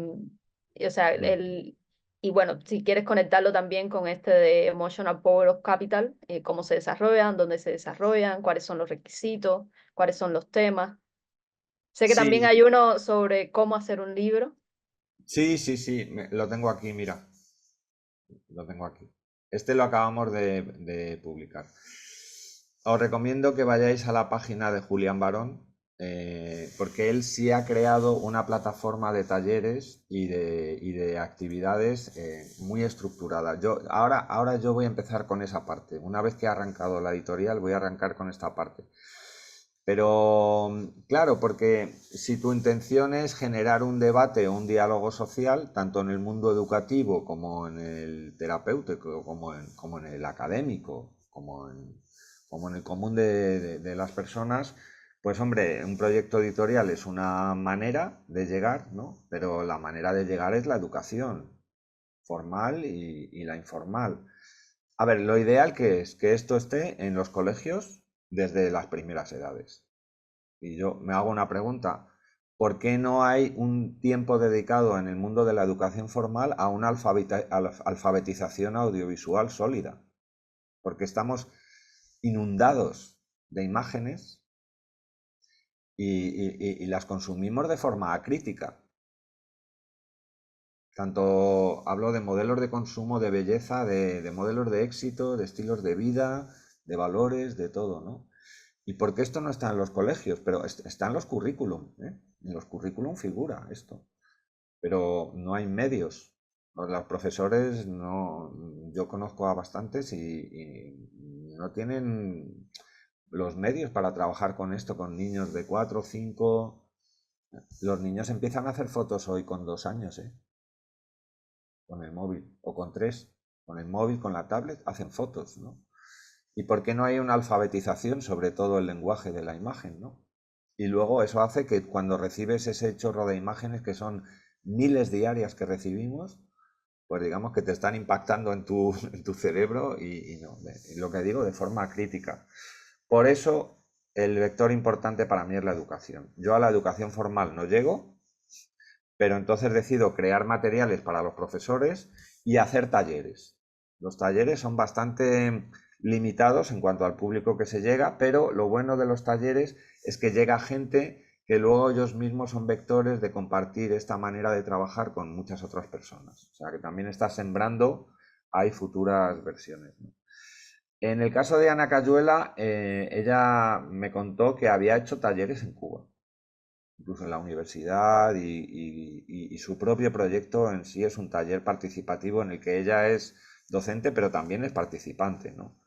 o sea, mm. y bueno, si quieres conectarlo también con este de Emotional Power of Capital, cómo se desarrollan, dónde se desarrollan, cuáles son los requisitos, cuáles son los temas. Sé que también Sí, hay uno sobre cómo hacer un libro. sí, sí, sí, lo tengo aquí, mira, lo tengo aquí. Este lo acabamos de publicar. Os recomiendo que vayáis a la página de Julián Barón, porque él sí ha creado una plataforma de talleres y de actividades muy estructurada. Ahora yo voy a empezar con esa parte. Una vez que he arrancado la editorial, voy a arrancar con esta parte. Pero claro, porque si tu intención es generar un debate o un diálogo social, tanto en el mundo educativo como en el terapéutico, como en el académico, como en el común de las personas, pues hombre, un proyecto editorial es una manera de llegar, ¿no? Pero la manera de llegar es la educación formal y la informal. A ver, lo ideal que es que esto esté en los colegios desde las primeras edades. Y yo me hago una pregunta, ¿por qué no hay un tiempo dedicado en el mundo de la educación formal a una alfabetización audiovisual sólida? Porque estamos inundados de imágenes y las consumimos de forma acrítica. Tanto hablo de modelos de consumo, de belleza, de modelos de éxito, de estilos de vida, de valores, de todo, ¿no? ¿Y por qué esto no está en los colegios? Pero está en los currículum, ¿eh? En los currículum figura esto, pero no hay medios. Los profesores no, yo conozco a bastantes y no tienen los medios para trabajar con esto, con niños de 4 o 5. Los niños empiezan a hacer fotos hoy con 2 años, ¿eh? Con el móvil, o con 3, con el móvil, con la tablet, hacen fotos, ¿no? ¿Y por qué no hay una alfabetización sobre todo el lenguaje de la imagen, ¿no? Y luego eso hace que cuando recibes ese chorro de imágenes, que son miles diarias que recibimos, pues digamos que te están impactando en tu cerebro y no, lo que digo, de forma crítica. Por eso el vector importante para mí es la educación. Yo a la educación formal no llego, pero entonces decido crear materiales para los profesores y hacer talleres. Los talleres son bastante limitados en cuanto al público que se llega, pero lo bueno de los talleres es que llega gente que luego ellos mismos son vectores de compartir esta manera de trabajar con muchas otras personas. O sea que también está sembrando, hay futuras versiones, ¿no? En el caso de Ana Cayuela, ella me contó que había hecho talleres en Cuba, incluso en la universidad, y su propio proyecto en sí es un taller participativo en el que ella es docente, pero también es participante, ¿no?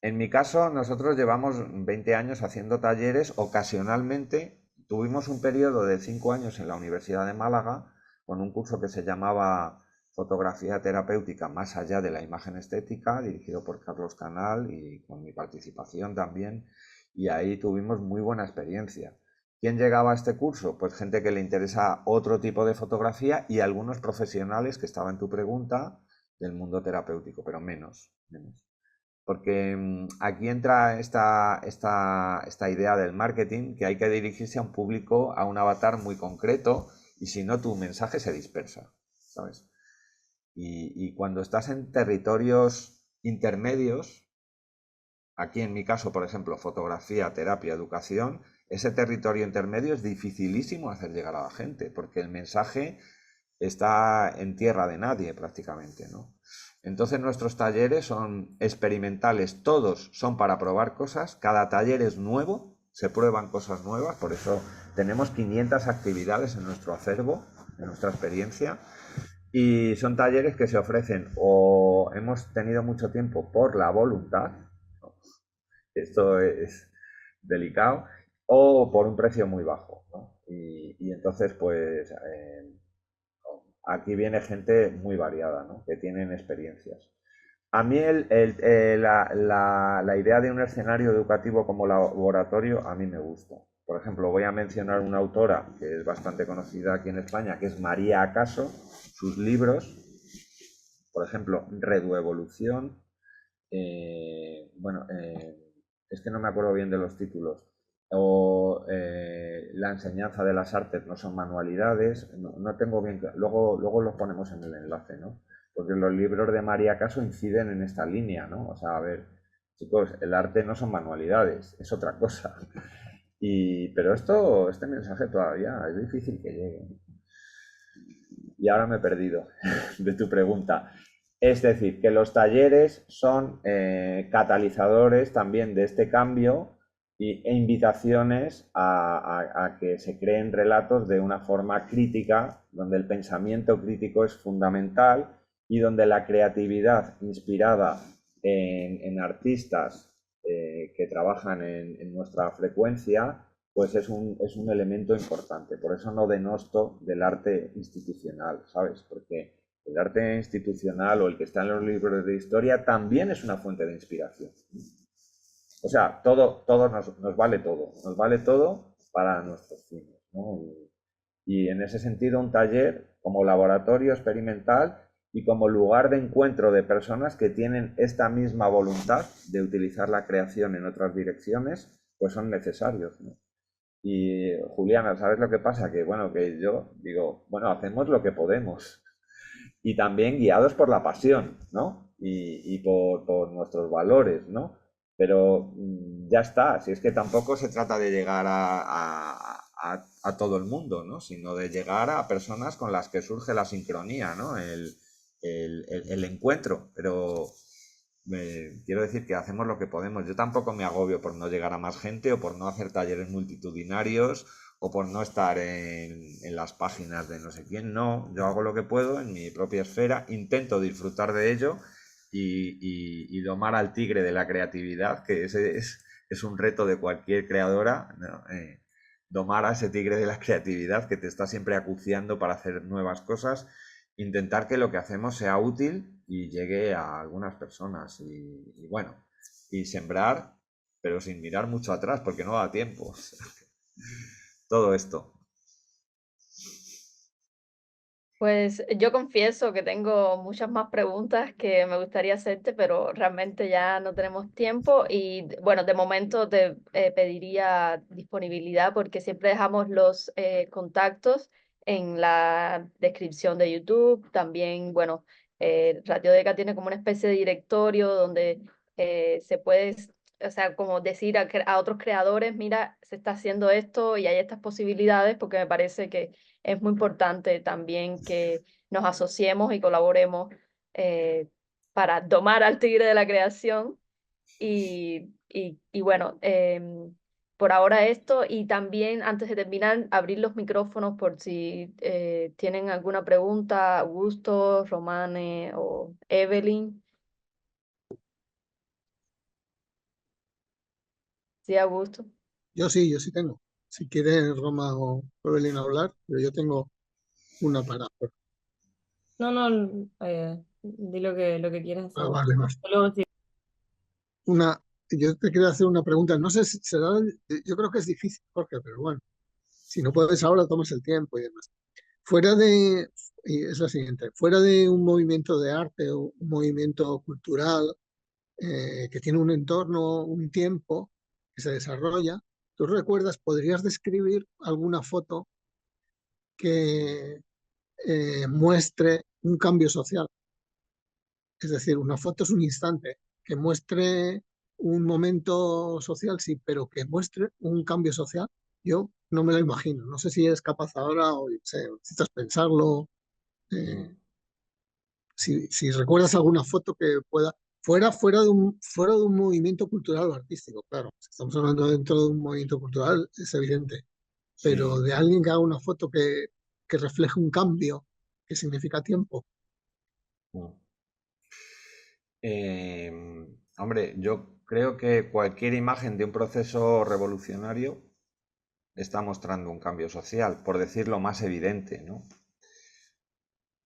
En mi caso, nosotros llevamos 20 años haciendo talleres ocasionalmente, tuvimos un periodo de 5 años en la Universidad de Málaga con un curso que se llamaba Fotografía terapéutica más allá de la imagen estética, dirigido por Carlos Canal y con mi participación también, y ahí tuvimos muy buena experiencia. ¿Quién llegaba a este curso? Pues gente que le interesa otro tipo de fotografía y algunos profesionales, que estaba en tu pregunta, del mundo terapéutico, pero menos. Porque aquí entra esta idea del marketing, que hay que dirigirse a un público, a un avatar muy concreto, y si no, tu mensaje se dispersa, ¿sabes? Y cuando estás en territorios intermedios, aquí en mi caso, por ejemplo, fotografía, terapia, educación, ese territorio intermedio es dificilísimo hacer llegar a la gente, porque el mensaje está en tierra de nadie prácticamente, ¿no? Entonces nuestros talleres son experimentales, todos son para probar cosas, cada taller es nuevo, se prueban cosas nuevas, por eso tenemos 500 actividades en nuestro acervo, en nuestra experiencia, y son talleres que se ofrecen o hemos tenido mucho tiempo por la voluntad, esto es delicado, o por un precio muy bajo, ¿no? Y entonces, pues, aquí viene gente muy variada, ¿no? Que tienen experiencias. A mí la idea de un escenario educativo como laboratorio a mí me gusta. Por ejemplo, voy a mencionar una autora que es bastante conocida aquí en España, que es María Acaso. Sus libros, por ejemplo, Reduevolución, bueno, es que no me acuerdo bien de los títulos, o La enseñanza de las artes no son manualidades, no tengo bien, luego los ponemos en el enlace, ¿no? Porque los libros de María Caso inciden en esta línea, ¿no? O sea, a ver, chicos, el arte no son manualidades, es otra cosa. Pero este mensaje todavía es difícil que llegue. Y ahora me he perdido de tu pregunta. Es decir, que los talleres son catalizadores también de este cambio e invitaciones a que se creen relatos de una forma crítica, donde el pensamiento crítico es fundamental y donde la creatividad inspirada en artistas que trabajan en nuestra frecuencia pues es un elemento importante. Por eso no denosto del arte institucional, ¿sabes? Porque el arte institucional o el que está en los libros de historia también es una fuente de inspiración. O sea, todo nos vale todo para nuestros fines, ¿no? Y en ese sentido un taller como laboratorio experimental y como lugar de encuentro de personas que tienen esta misma voluntad de utilizar la creación en otras direcciones, pues son necesarios, ¿no? Y Juliana, ¿sabes lo que pasa? Que bueno, que yo digo, bueno, hacemos lo que podemos. Y también guiados por la pasión, ¿no? Y por nuestros valores, ¿no? Pero ya está, si es que tampoco se trata de llegar a todo el mundo, ¿no? Sino de llegar a personas con las que surge la sincronía, ¿no? El encuentro. Pero quiero decir que hacemos lo que podemos. Yo tampoco me agobio por no llegar a más gente o por no hacer talleres multitudinarios o por no estar en las páginas de no sé quién. No, yo hago lo que puedo en mi propia esfera, intento disfrutar de ello y domar al tigre de la creatividad, que ese es un reto de cualquier creadora, ¿no? Domar a ese tigre de la creatividad que te está siempre acuciando para hacer nuevas cosas, intentar que lo que hacemos sea útil y llegue a algunas personas y bueno, y sembrar, pero sin mirar mucho atrás porque no da tiempo. Todo esto. Pues yo confieso que tengo muchas más preguntas que me gustaría hacerte, pero realmente ya no tenemos tiempo y bueno, de momento te pediría disponibilidad porque siempre dejamos los contactos en la descripción de YouTube. También, bueno, Radiodeca tiene como una especie de directorio donde se puede, o sea, como decir a otros creadores, mira, se está haciendo esto y hay estas posibilidades, porque me parece que es muy importante también que nos asociemos y colaboremos para domar al tigre de la creación. Y bueno, por ahora esto y también antes de terminar, abrir los micrófonos por si tienen alguna pregunta, Augusto, Romane o Evelyn. Sí, Augusto. Yo sí tengo. Si quiere Roma o Evelyn hablar, pero yo tengo una para... No, no, di lo que quieras hacer. Vale, más. Luego sí. Yo te quiero hacer una pregunta. No sé si será... Yo creo que es difícil, Jorge, pero bueno, si no puedes ahora, tomas el tiempo y demás. Fuera de... Y es la siguiente. Fuera de un movimiento de arte o un movimiento cultural que tiene un entorno, un tiempo que se desarrolla, ¿tú recuerdas, podrías describir alguna foto que muestre un cambio social? Es decir, una foto es un instante, que muestre un momento social, sí, pero que muestre un cambio social, yo no me lo imagino. No sé si eres capaz ahora o yo sé, necesitas pensarlo. Mm. eh, si recuerdas alguna foto que pueda, fuera de un movimiento cultural o artístico, claro. Si estamos hablando dentro de un movimiento cultural, es evidente, pero Sí. de alguien que haga una foto que refleje un cambio, que significa tiempo. Mm. Hombre, yo creo que cualquier imagen de un proceso revolucionario está mostrando un cambio social, por decirlo más evidente, ¿no?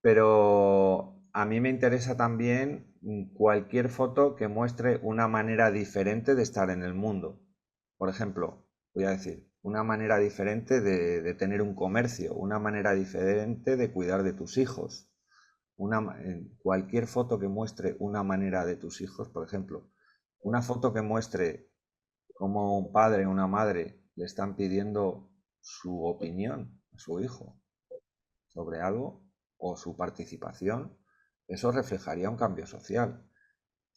Pero a mí me interesa también cualquier foto que muestre una manera diferente de estar en el mundo. Por ejemplo, voy a decir, una manera diferente de tener un comercio, una manera diferente de cuidar de tus hijos. Cualquier foto que muestre una manera de tus hijos, por ejemplo, una foto que muestre cómo un padre o una madre le están pidiendo su opinión a su hijo sobre algo o su participación, eso reflejaría un cambio social.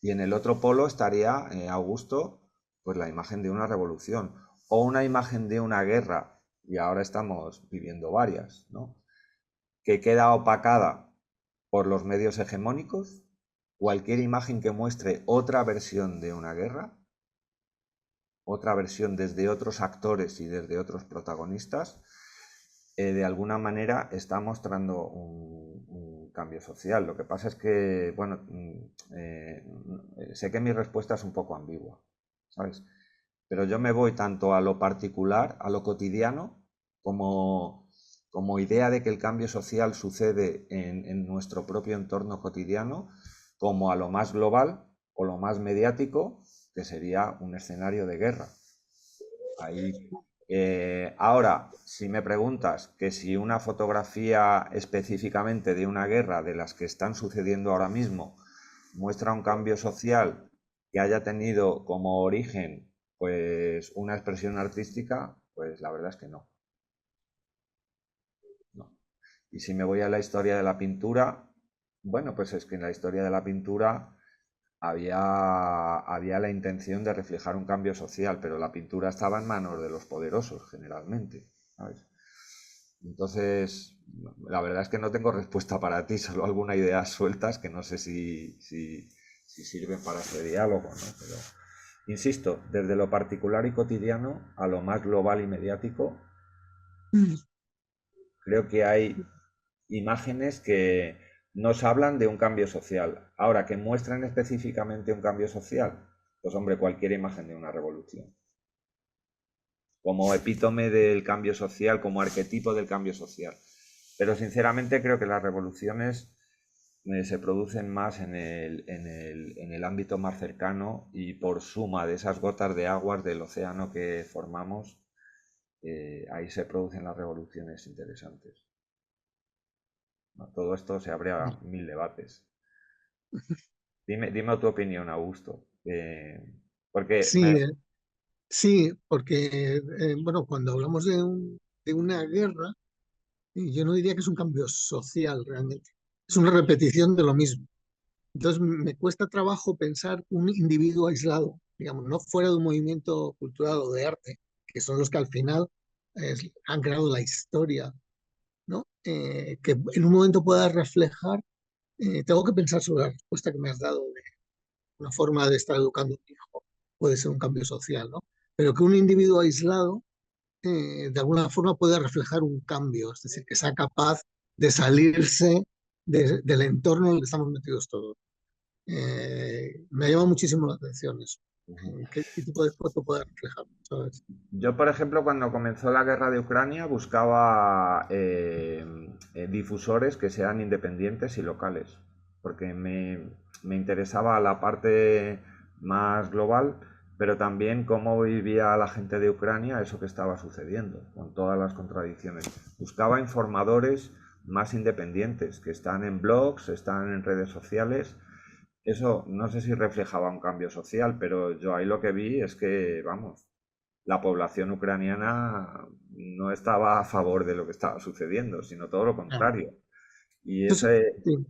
Y en el otro polo estaría, Augusto, pues la imagen de una revolución o una imagen de una guerra, y ahora estamos viviendo varias, ¿no? Que queda opacada por los medios hegemónicos. Cualquier imagen que muestre otra versión de una guerra, otra versión desde otros actores y desde otros protagonistas, de alguna manera está mostrando un cambio social. Lo que pasa es que, bueno, sé que mi respuesta es un poco ambigua, ¿sabes? Pero yo me voy tanto a lo particular, a lo cotidiano, como idea de que el cambio social sucede en nuestro propio entorno cotidiano, como a lo más global o lo más mediático, que sería un escenario de guerra. Ahí. Ahora, si me preguntas que si una fotografía específicamente de una guerra de las que están sucediendo ahora mismo muestra un cambio social que haya tenido como origen pues una expresión artística, pues la verdad es que no. No. Y si me voy a la historia de la pintura, bueno, pues es que en la historia de la pintura había la intención de reflejar un cambio social, pero la pintura estaba en manos de los poderosos generalmente, ¿sabes? Entonces, la verdad es que no tengo respuesta para ti, solo algunas ideas sueltas que no sé si sirven para este diálogo, ¿no? Pero, insisto, desde lo particular y cotidiano a lo más global y mediático, creo que hay imágenes que nos hablan de un cambio social. Ahora, que muestran específicamente un cambio social, pues hombre, cualquier imagen de una revolución. Como epítome del cambio social, como arquetipo del cambio social. Pero sinceramente creo que las revoluciones se producen más en el ámbito más cercano y por suma de esas gotas de aguas del océano que formamos, ahí se producen las revoluciones interesantes. ¿No? Todo esto se abre a mil debates. Dime tu opinión, Augusto. Porque Sí, sí, porque bueno, cuando hablamos de una guerra, yo no diría que es un cambio social realmente, es una repetición de lo mismo. Entonces me cuesta trabajo pensar un individuo aislado, digamos, no fuera de un movimiento cultural o de arte, que son los que al final han creado la historia, ¿no? Que en un momento pueda reflejar, tengo que pensar sobre la respuesta que me has dado de una forma de estar educando a un hijo, puede ser un cambio social, ¿no? Pero que un individuo aislado de alguna forma puede reflejar un cambio, es decir, que sea capaz de salirse del entorno en el que estamos metidos todos. Me llama muchísimo la atención eso. Ujú. qué tipo de foto puede reflejar, ¿sabes? Yo, por ejemplo, cuando comenzó la guerra de Ucrania, buscaba difusores que sean independientes y locales, porque me interesaba la parte más global, pero también cómo vivía la gente de Ucrania eso que estaba sucediendo, con todas las contradicciones. Buscaba informadores más independientes, que están en blogs, están en redes sociales. Eso no sé si reflejaba un cambio social, pero yo ahí lo que vi es que, vamos, la población ucraniana no estaba a favor de lo que estaba sucediendo, sino todo lo Claro. contrario. Y Entonces, ese, sí,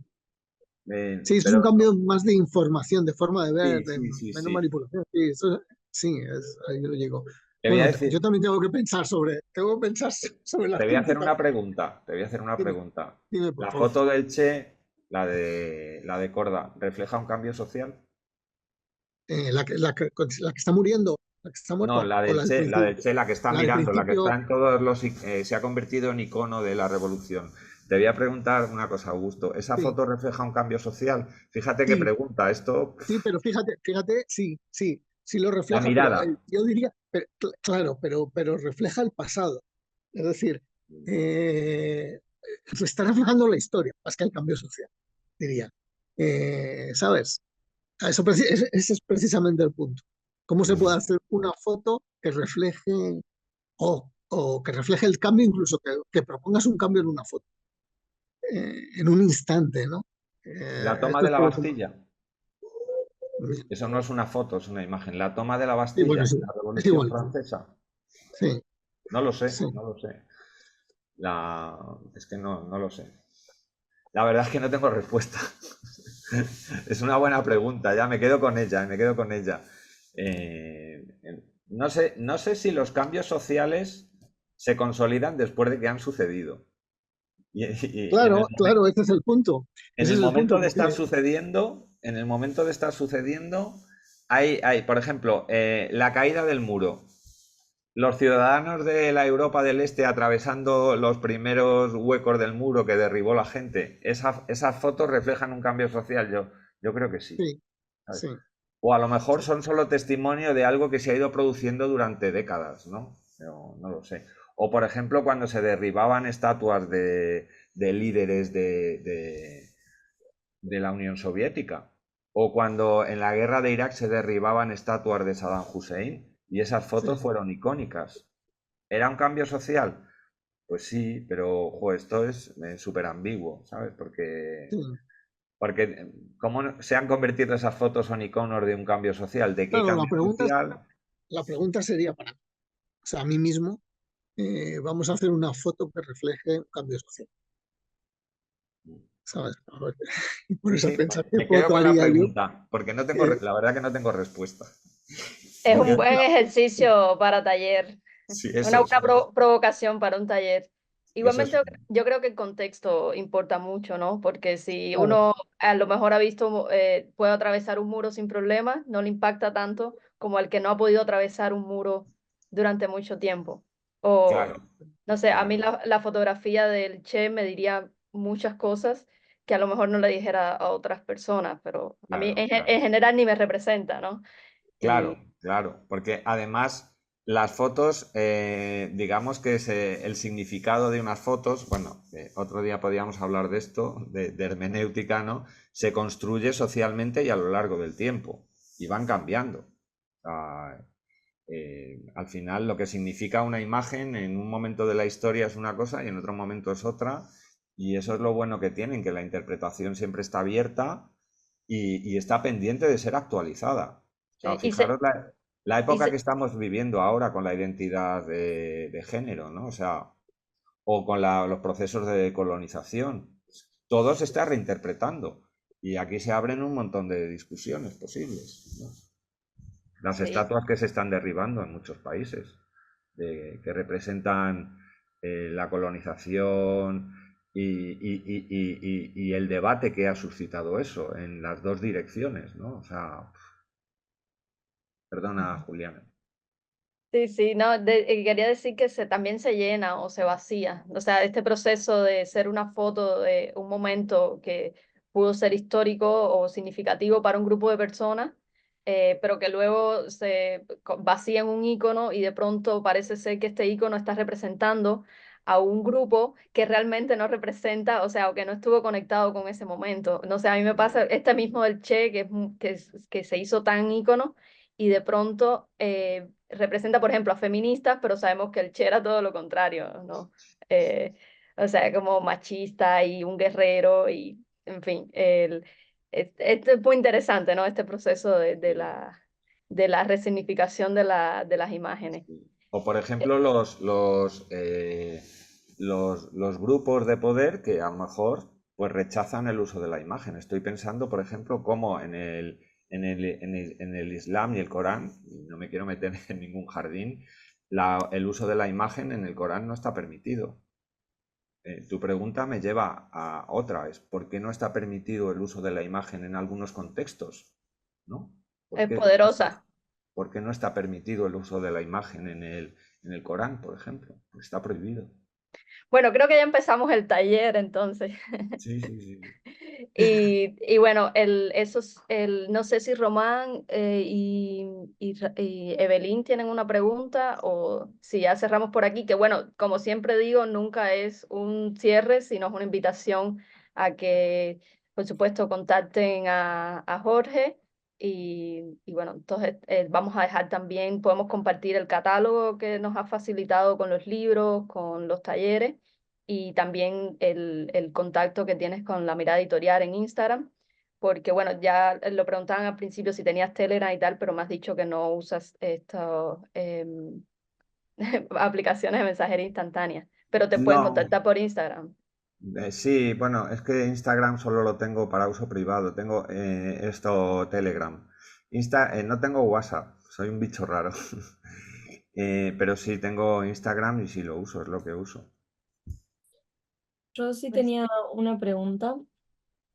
sí, eso es un pero cambio más de información, de forma de ver, sí, de sí, sí, menos sí. manipulación. Sí, eso, sí, ahí yo llego. Te voy a Bueno, yo decir, también tengo que pensar sobre la te voy a hacer crítica. una pregunta, te voy a hacer una Dime, pregunta. dime, por La favor. foto del Che, la de Korda, ¿refleja un cambio social? La que está muriendo, la que está No, muerta, o la del principio. La del Che, la que está La del mirando, la que está principio, en todos los, se ha convertido en icono de la revolución. Te voy a preguntar una cosa, Augusto. ¿Esa sí, foto refleja un cambio social? Fíjate qué sí, pregunta, esto, sí, pero fíjate, sí, sí, sí lo la refleja, pero mirada. yo diría, claro, pero refleja el pasado. Es decir, eh, está reflejando la historia, más que el cambio social, diría. ¿Sabes? Ese es precisamente el punto. ¿Cómo se puede hacer una foto que refleje o que refleje el cambio, incluso que propongas un cambio en una foto, en un instante, ¿no? La toma Esto de es la todo como... Bastilla. Eso no es una foto, es una imagen. La toma de la Sí, bueno, Bastilla, la es Revolución igual. Francesa. Sí, No lo sé, sí. no lo sé. Es que no lo sé. La verdad es que no tengo respuesta. Es una buena pregunta, ya me quedo con ella, me quedo con ella. No sé si los cambios sociales se consolidan después de que han sucedido. Y Claro, claro, ese es el punto. en Ese el es el momento punto, de estar porque sucediendo, hay, por ejemplo, la caída del muro. Los ciudadanos de la Europa del Este atravesando los primeros huecos del muro que derribó la gente, esas fotos reflejan un cambio social, yo creo que sí. sí, ¿Sabes? sí, O a lo mejor sí, son solo testimonio de algo que se ha ido produciendo durante décadas, ¿no? No lo sé. O por ejemplo, cuando se derribaban estatuas de líderes de la Unión Soviética. O cuando en la guerra de Irak se derribaban estatuas de Saddam Hussein y esas fotos sí, fueron icónicas. ¿Era un cambio social? Pues sí, pero esto es súper ambiguo, ¿sabes? sí. Porque ¿cómo se han convertido esas fotos en iconos de un cambio social? ¿De qué Claro, cambio social? la pregunta sería o sea, a mí mismo, vamos a hacer una foto que refleje un cambio social, ¿sabes? A ver, y Sí, ponerse a sí, pensar qué me quedo foto con la haría yo. pregunta, porque eh, la verdad que no tengo respuesta. Es Me un quedo- buen ejercicio para taller, Sí, una eso es. buena provocación para un taller. Eso Igualmente, es. yo creo que el contexto importa mucho, ¿no? Porque si claro, uno a lo mejor ha visto, puede atravesar un muro sin problema, no le impacta tanto como el que no ha podido atravesar un muro durante mucho tiempo. O, Claro, no sé, a mí claro, la fotografía del Che me diría muchas cosas que a lo mejor no le dijera a otras personas, pero a mí claro, en claro. general ni me representa, ¿no? Claro, Y claro, porque además las fotos, digamos que el significado de unas fotos, bueno, otro día podríamos hablar de esto, de hermenéutica, ¿no? Se construye socialmente y a lo largo del tiempo y van cambiando. O sea, al final lo que significa una imagen en un momento de la historia es una cosa y en otro momento es otra, y eso es lo bueno que tienen, que la interpretación siempre está abierta y está pendiente de ser actualizada. O sea, sí, fijaros la y época que se- estamos viviendo ahora con la identidad de género, ¿no? O sea, o con los procesos de colonización. Todo se está reinterpretando. Y aquí se abren un montón de discusiones posibles, ¿no? Las sí, estatuas que se están derribando en muchos países, que representan la colonización y el debate que ha suscitado eso en las dos direcciones, ¿no? O sea, perdona, Juliana. sí, sí, no, quería decir que también se llena o se vacía. O sea, este proceso de ser una foto de un momento que pudo ser histórico o significativo para un grupo de personas, pero que luego se vacía en un icono y de pronto parece ser que este icono está representando a un grupo que realmente no representa, o sea, o que no estuvo conectado con ese momento. No sé, a mí me pasa este mismo del Che, que se hizo tan icono y de pronto representa, por ejemplo, a feministas, pero sabemos que el Che era todo lo contrario, ¿no? Eh, o sea, como machista y un guerrero y, en fin, esto es muy interesante, ¿no? Este proceso de la resignificación de las imágenes. O por ejemplo los grupos de poder que a lo mejor pues rechazan el uso de la imagen. Estoy pensando, por ejemplo, cómo en el Islam y el Corán, y no me quiero meter en ningún jardín, el uso de la imagen en el Corán no está permitido. Tu pregunta me lleva a otra, es ¿por qué no está permitido el uso de la imagen en algunos contextos? ¿No? ¿Por Es qué, poderosa. por qué no está permitido el uso de la imagen en el Corán, por ejemplo? Porque está prohibido. Bueno, creo que ya empezamos el taller entonces. Sí, sí, sí. Y bueno, no sé si Román y Evelyn tienen una pregunta o si ya cerramos por aquí, que bueno, como siempre digo, nunca es un cierre, sino es una invitación a que, por supuesto, contacten a Jorge. Y bueno, entonces vamos a dejar también, podemos compartir el catálogo que nos ha facilitado con los libros, con los talleres y también el contacto que tienes con la Mirada Editorial en Instagram, porque bueno, ya lo preguntaban al principio si tenías Telegram y tal, pero me has dicho que no usas estas aplicaciones de mensajería instantánea, pero te pueden No, contactar por Instagram. sí, bueno, es que Instagram solo lo tengo para uso privado. Tengo esto Telegram. No tengo WhatsApp, soy un bicho raro. Pero sí tengo Instagram y sí lo uso, es lo que uso. Yo sí Pues, tenía una pregunta.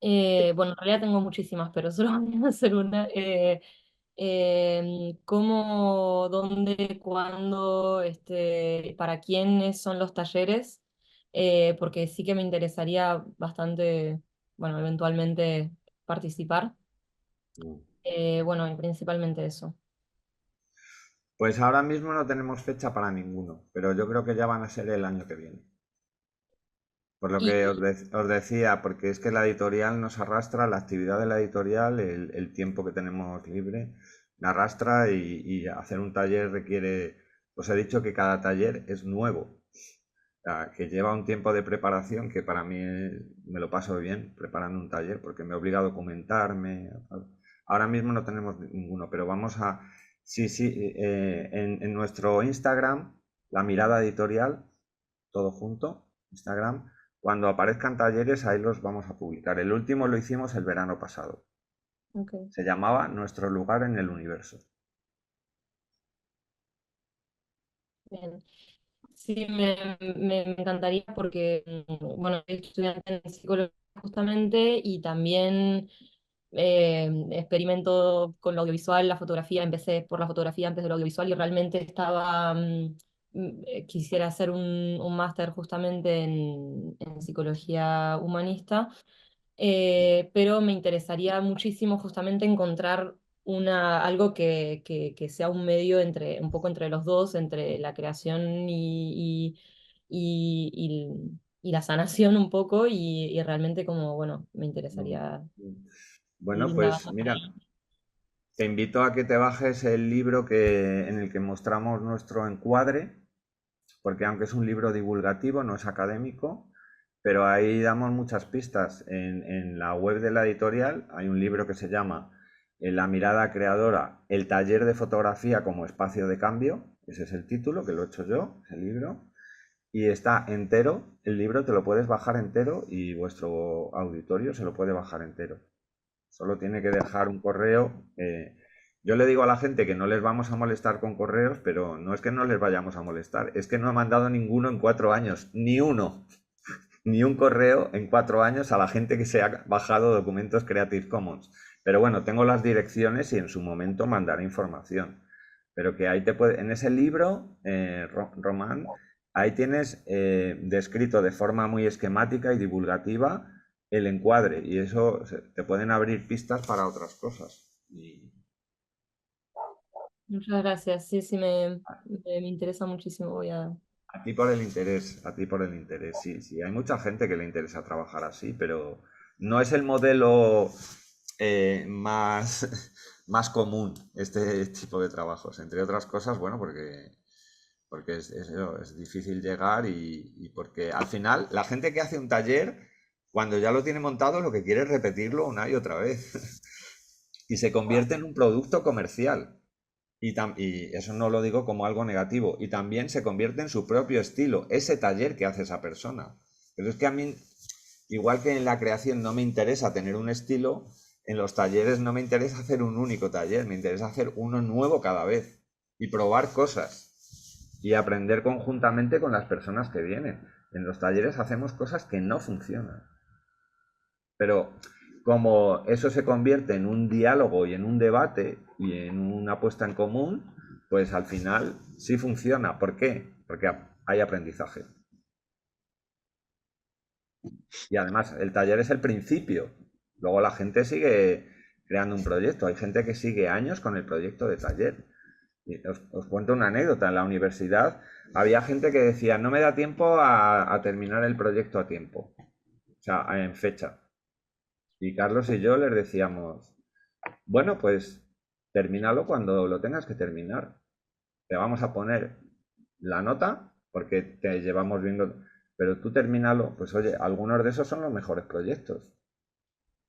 Bueno, en realidad tengo muchísimas, pero solo voy a hacer una. ¿Cómo, dónde, cuándo, para quiénes son los talleres? Porque sí que me interesaría bastante, bueno, eventualmente participar. Mm. Bueno, y principalmente eso. Pues ahora mismo no tenemos fecha para ninguno, pero yo creo que ya van a ser el año que viene. Por lo Y que os decía, porque es que la editorial nos arrastra, la actividad de la editorial, el tiempo que tenemos libre, me arrastra y hacer un taller requiere, os he dicho que cada taller es nuevo, o sea, que lleva un tiempo de preparación que para mí me lo paso bien preparando un taller porque me obliga a documentarme. Ahora mismo no tenemos ninguno, pero vamos a, sí, sí, en nuestro Instagram, la mirada editorial, todo junto, Instagram. Cuando aparezcan talleres, ahí los vamos a publicar. El último lo hicimos el verano pasado. ok, Se llamaba Nuestro lugar en el universo. bien. Sí, me encantaría porque, bueno, soy estudiante en psicología justamente y también experimento con lo audiovisual, la fotografía, empecé por la fotografía antes del audiovisual y realmente quisiera hacer un máster justamente en psicología humanista, pero me interesaría muchísimo justamente encontrar algo que sea un medio un poco entre los dos, entre la creación y, y la sanación un poco, y realmente como, bueno, me interesaría ir Bueno, pues indagando por mira, ahí. te invito a que te bajes el libro en el que mostramos nuestro encuadre, porque aunque es un libro divulgativo, no es académico, pero ahí damos muchas pistas. En la web de la editorial hay un libro que se llama La mirada creadora, el taller de fotografía como espacio de cambio, ese es el título, que lo he hecho yo, ese libro, y está entero, el libro te lo puedes bajar entero y vuestro auditorio se lo puede bajar entero. Solo tiene que dejar un correo. Yo le digo a la gente que no les vamos a molestar con correos, pero no es que no les vayamos a molestar, es que no he mandado ninguno en 4 años, ni uno, ni un correo en 4 años a la gente que se ha bajado documentos Creative Commons. Pero bueno, tengo las direcciones y en su momento mandaré información. Pero que ahí te puede, en ese libro, Román, ahí tienes descrito de forma muy esquemática y divulgativa el encuadre y eso te pueden abrir pistas para otras cosas. Muchas gracias. Sí, sí, me interesa muchísimo. Voy a... A ti por el interés, a ti por el interés, sí, sí. Hay mucha gente que le interesa trabajar así, pero no es el modelo más, más común este tipo de trabajos. Entre otras cosas, bueno, porque es difícil llegar y porque al final la gente que hace un taller, cuando ya lo tiene montado, lo que quiere es repetirlo una y otra vez. Y se convierte en un producto comercial. Y eso no lo digo como algo negativo. Y también se convierte en su propio estilo, ese taller que hace esa persona. Pero es que a mí, igual que en la creación no me interesa tener un estilo, en los talleres no me interesa hacer un único taller, me interesa hacer uno nuevo cada vez y probar cosas y aprender conjuntamente con las personas que vienen. En los talleres hacemos cosas que no funcionan. Pero como eso se convierte en un diálogo y en un debate y en una puesta en común, pues al final sí funciona. ¿Por qué? Porque hay aprendizaje. Y además, el taller es el principio. Luego la gente sigue creando un proyecto. Hay gente que sigue años con el proyecto de taller. Y os cuento una anécdota. En la universidad había gente que decía, no me da tiempo a terminar el proyecto a tiempo. O sea, en fecha. Y Carlos y yo les decíamos, bueno, pues termínalo cuando lo tengas que terminar. Te vamos a poner la nota porque te llevamos viendo, pero tú termínalo. Pues oye, algunos de esos son los mejores proyectos.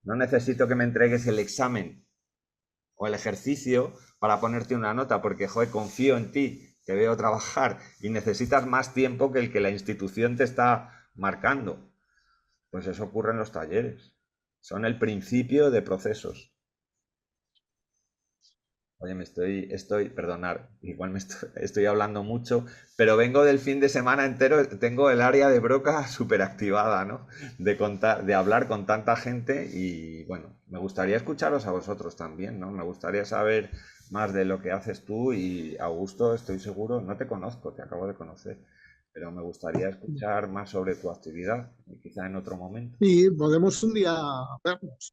No necesito que me entregues el examen o el ejercicio para ponerte una nota porque, joder, confío en ti, te veo trabajar y necesitas más tiempo que el que la institución te está marcando. Pues eso ocurre en los talleres. Son el principio de procesos. Oye, perdonar, igual estoy hablando mucho, pero vengo del fin de semana entero, tengo el área de broca súper activada, ¿no? De contar, de hablar con tanta gente y bueno, me gustaría escucharos a vosotros también, ¿no? Me gustaría saber más de lo que haces tú y Augusto, estoy seguro, no te conozco, te acabo de conocer, pero me gustaría escuchar más sobre tu actividad, y quizá en otro momento. Y podemos un día vernos.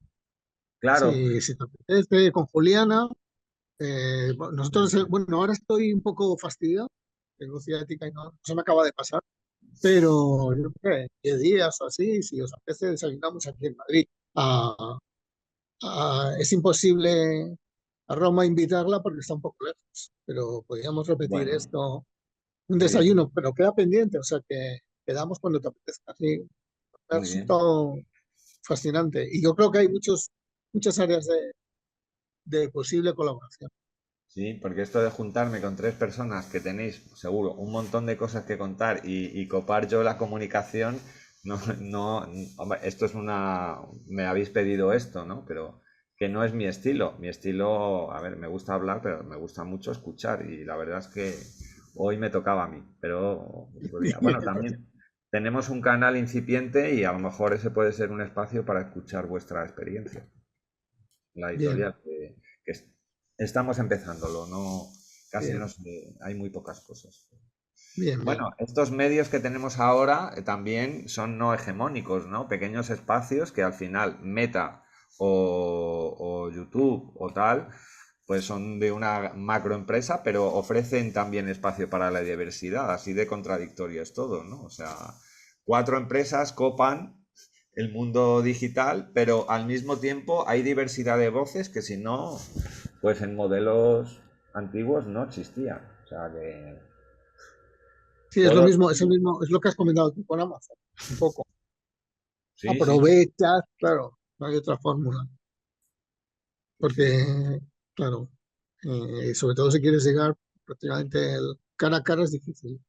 Claro, Si te apetece, con Juliana. Bueno, nosotros, bueno, ahora estoy un poco fastidiado, tengo ciática y no se me acaba de pasar, pero yo creo que 10 días o así, si os apetece, desayunamos aquí en Madrid. Ah, es imposible a Roma invitarla porque está un poco lejos, pero podríamos repetir bueno, esto, un muy bien, desayuno, pero queda pendiente, o sea que quedamos cuando te apetezca. Sí, me ha muy bien. resultado fascinante y yo creo que hay muchas áreas de posible colaboración. Sí, porque esto de juntarme con tres personas que tenéis, seguro, un montón de cosas que contar y copar yo la comunicación, hombre, esto es me habéis pedido esto, ¿no? Pero que no es mi estilo. Mi estilo, a ver, me gusta hablar, pero me gusta mucho escuchar y la verdad es que hoy me tocaba a mí, pero otro día. Bueno, también tenemos un canal incipiente y a lo mejor ese puede ser un espacio para escuchar vuestra experiencia. La Bien, editorial que estamos empezándolo, no, casi no bien, sé, hay muy pocas cosas. bien, bien. Bueno, estos medios que tenemos ahora también son no hegemónicos, ¿no? Pequeños espacios que al final Meta o YouTube o tal, pues son de una macroempresa, pero ofrecen también espacio para la diversidad, así de contradictorio es todo, ¿no? O sea, cuatro empresas copan el mundo digital, pero al mismo tiempo hay diversidad de voces que si no, pues en modelos antiguos no existían. O sea que Sí, es lo todo, mismo, es el mismo, es lo que has comentado tú con Amazon, un poco. sí, sí, sí. Aprovechas, claro, no hay otra fórmula, porque, claro, sobre todo si quieres llegar prácticamente cara a cara es difícil.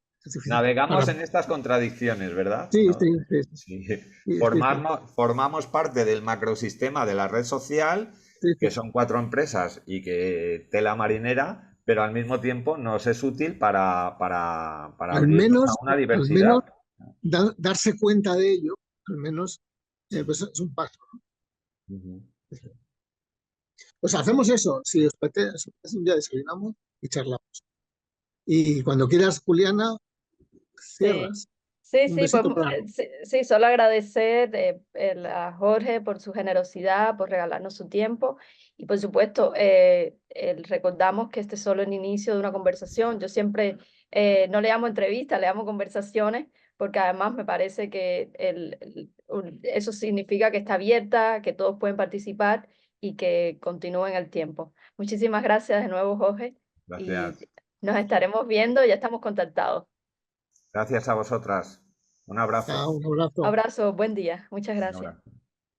Navegamos Ahora, en estas contradicciones, ¿verdad? sí, ¿No? sí, sí, Sí. sí, sí, Formamos parte del macrosistema de la red social, sí, que sí. son cuatro empresas y que tela marinera, pero al mismo tiempo nos es útil para abrirnos a una Al menos diversidad. darse cuenta de ello, al menos, pues es un paso. Ujú. Pues hacemos eso, si os apetece, un día desayunamos y charlamos. Y cuando quieras, Juliana, Sí, cierras. Sí, Un sí, pues besito para... sí, sí, solo agradecer a Jorge por su generosidad, por regalarnos su tiempo y por supuesto recordamos que este es solo el inicio de una conversación. Yo siempre no le llamo entrevista, le llamo conversaciones porque además me parece que eso significa que está abierta, que todos pueden participar y que continúe en el tiempo. Muchísimas gracias de nuevo, Jorge, y Gracias. nos estaremos viendo, ya estamos contactados. Gracias a vosotras. Un abrazo. Un abrazo. Abrazo, buen día, muchas Un gracias. abrazo.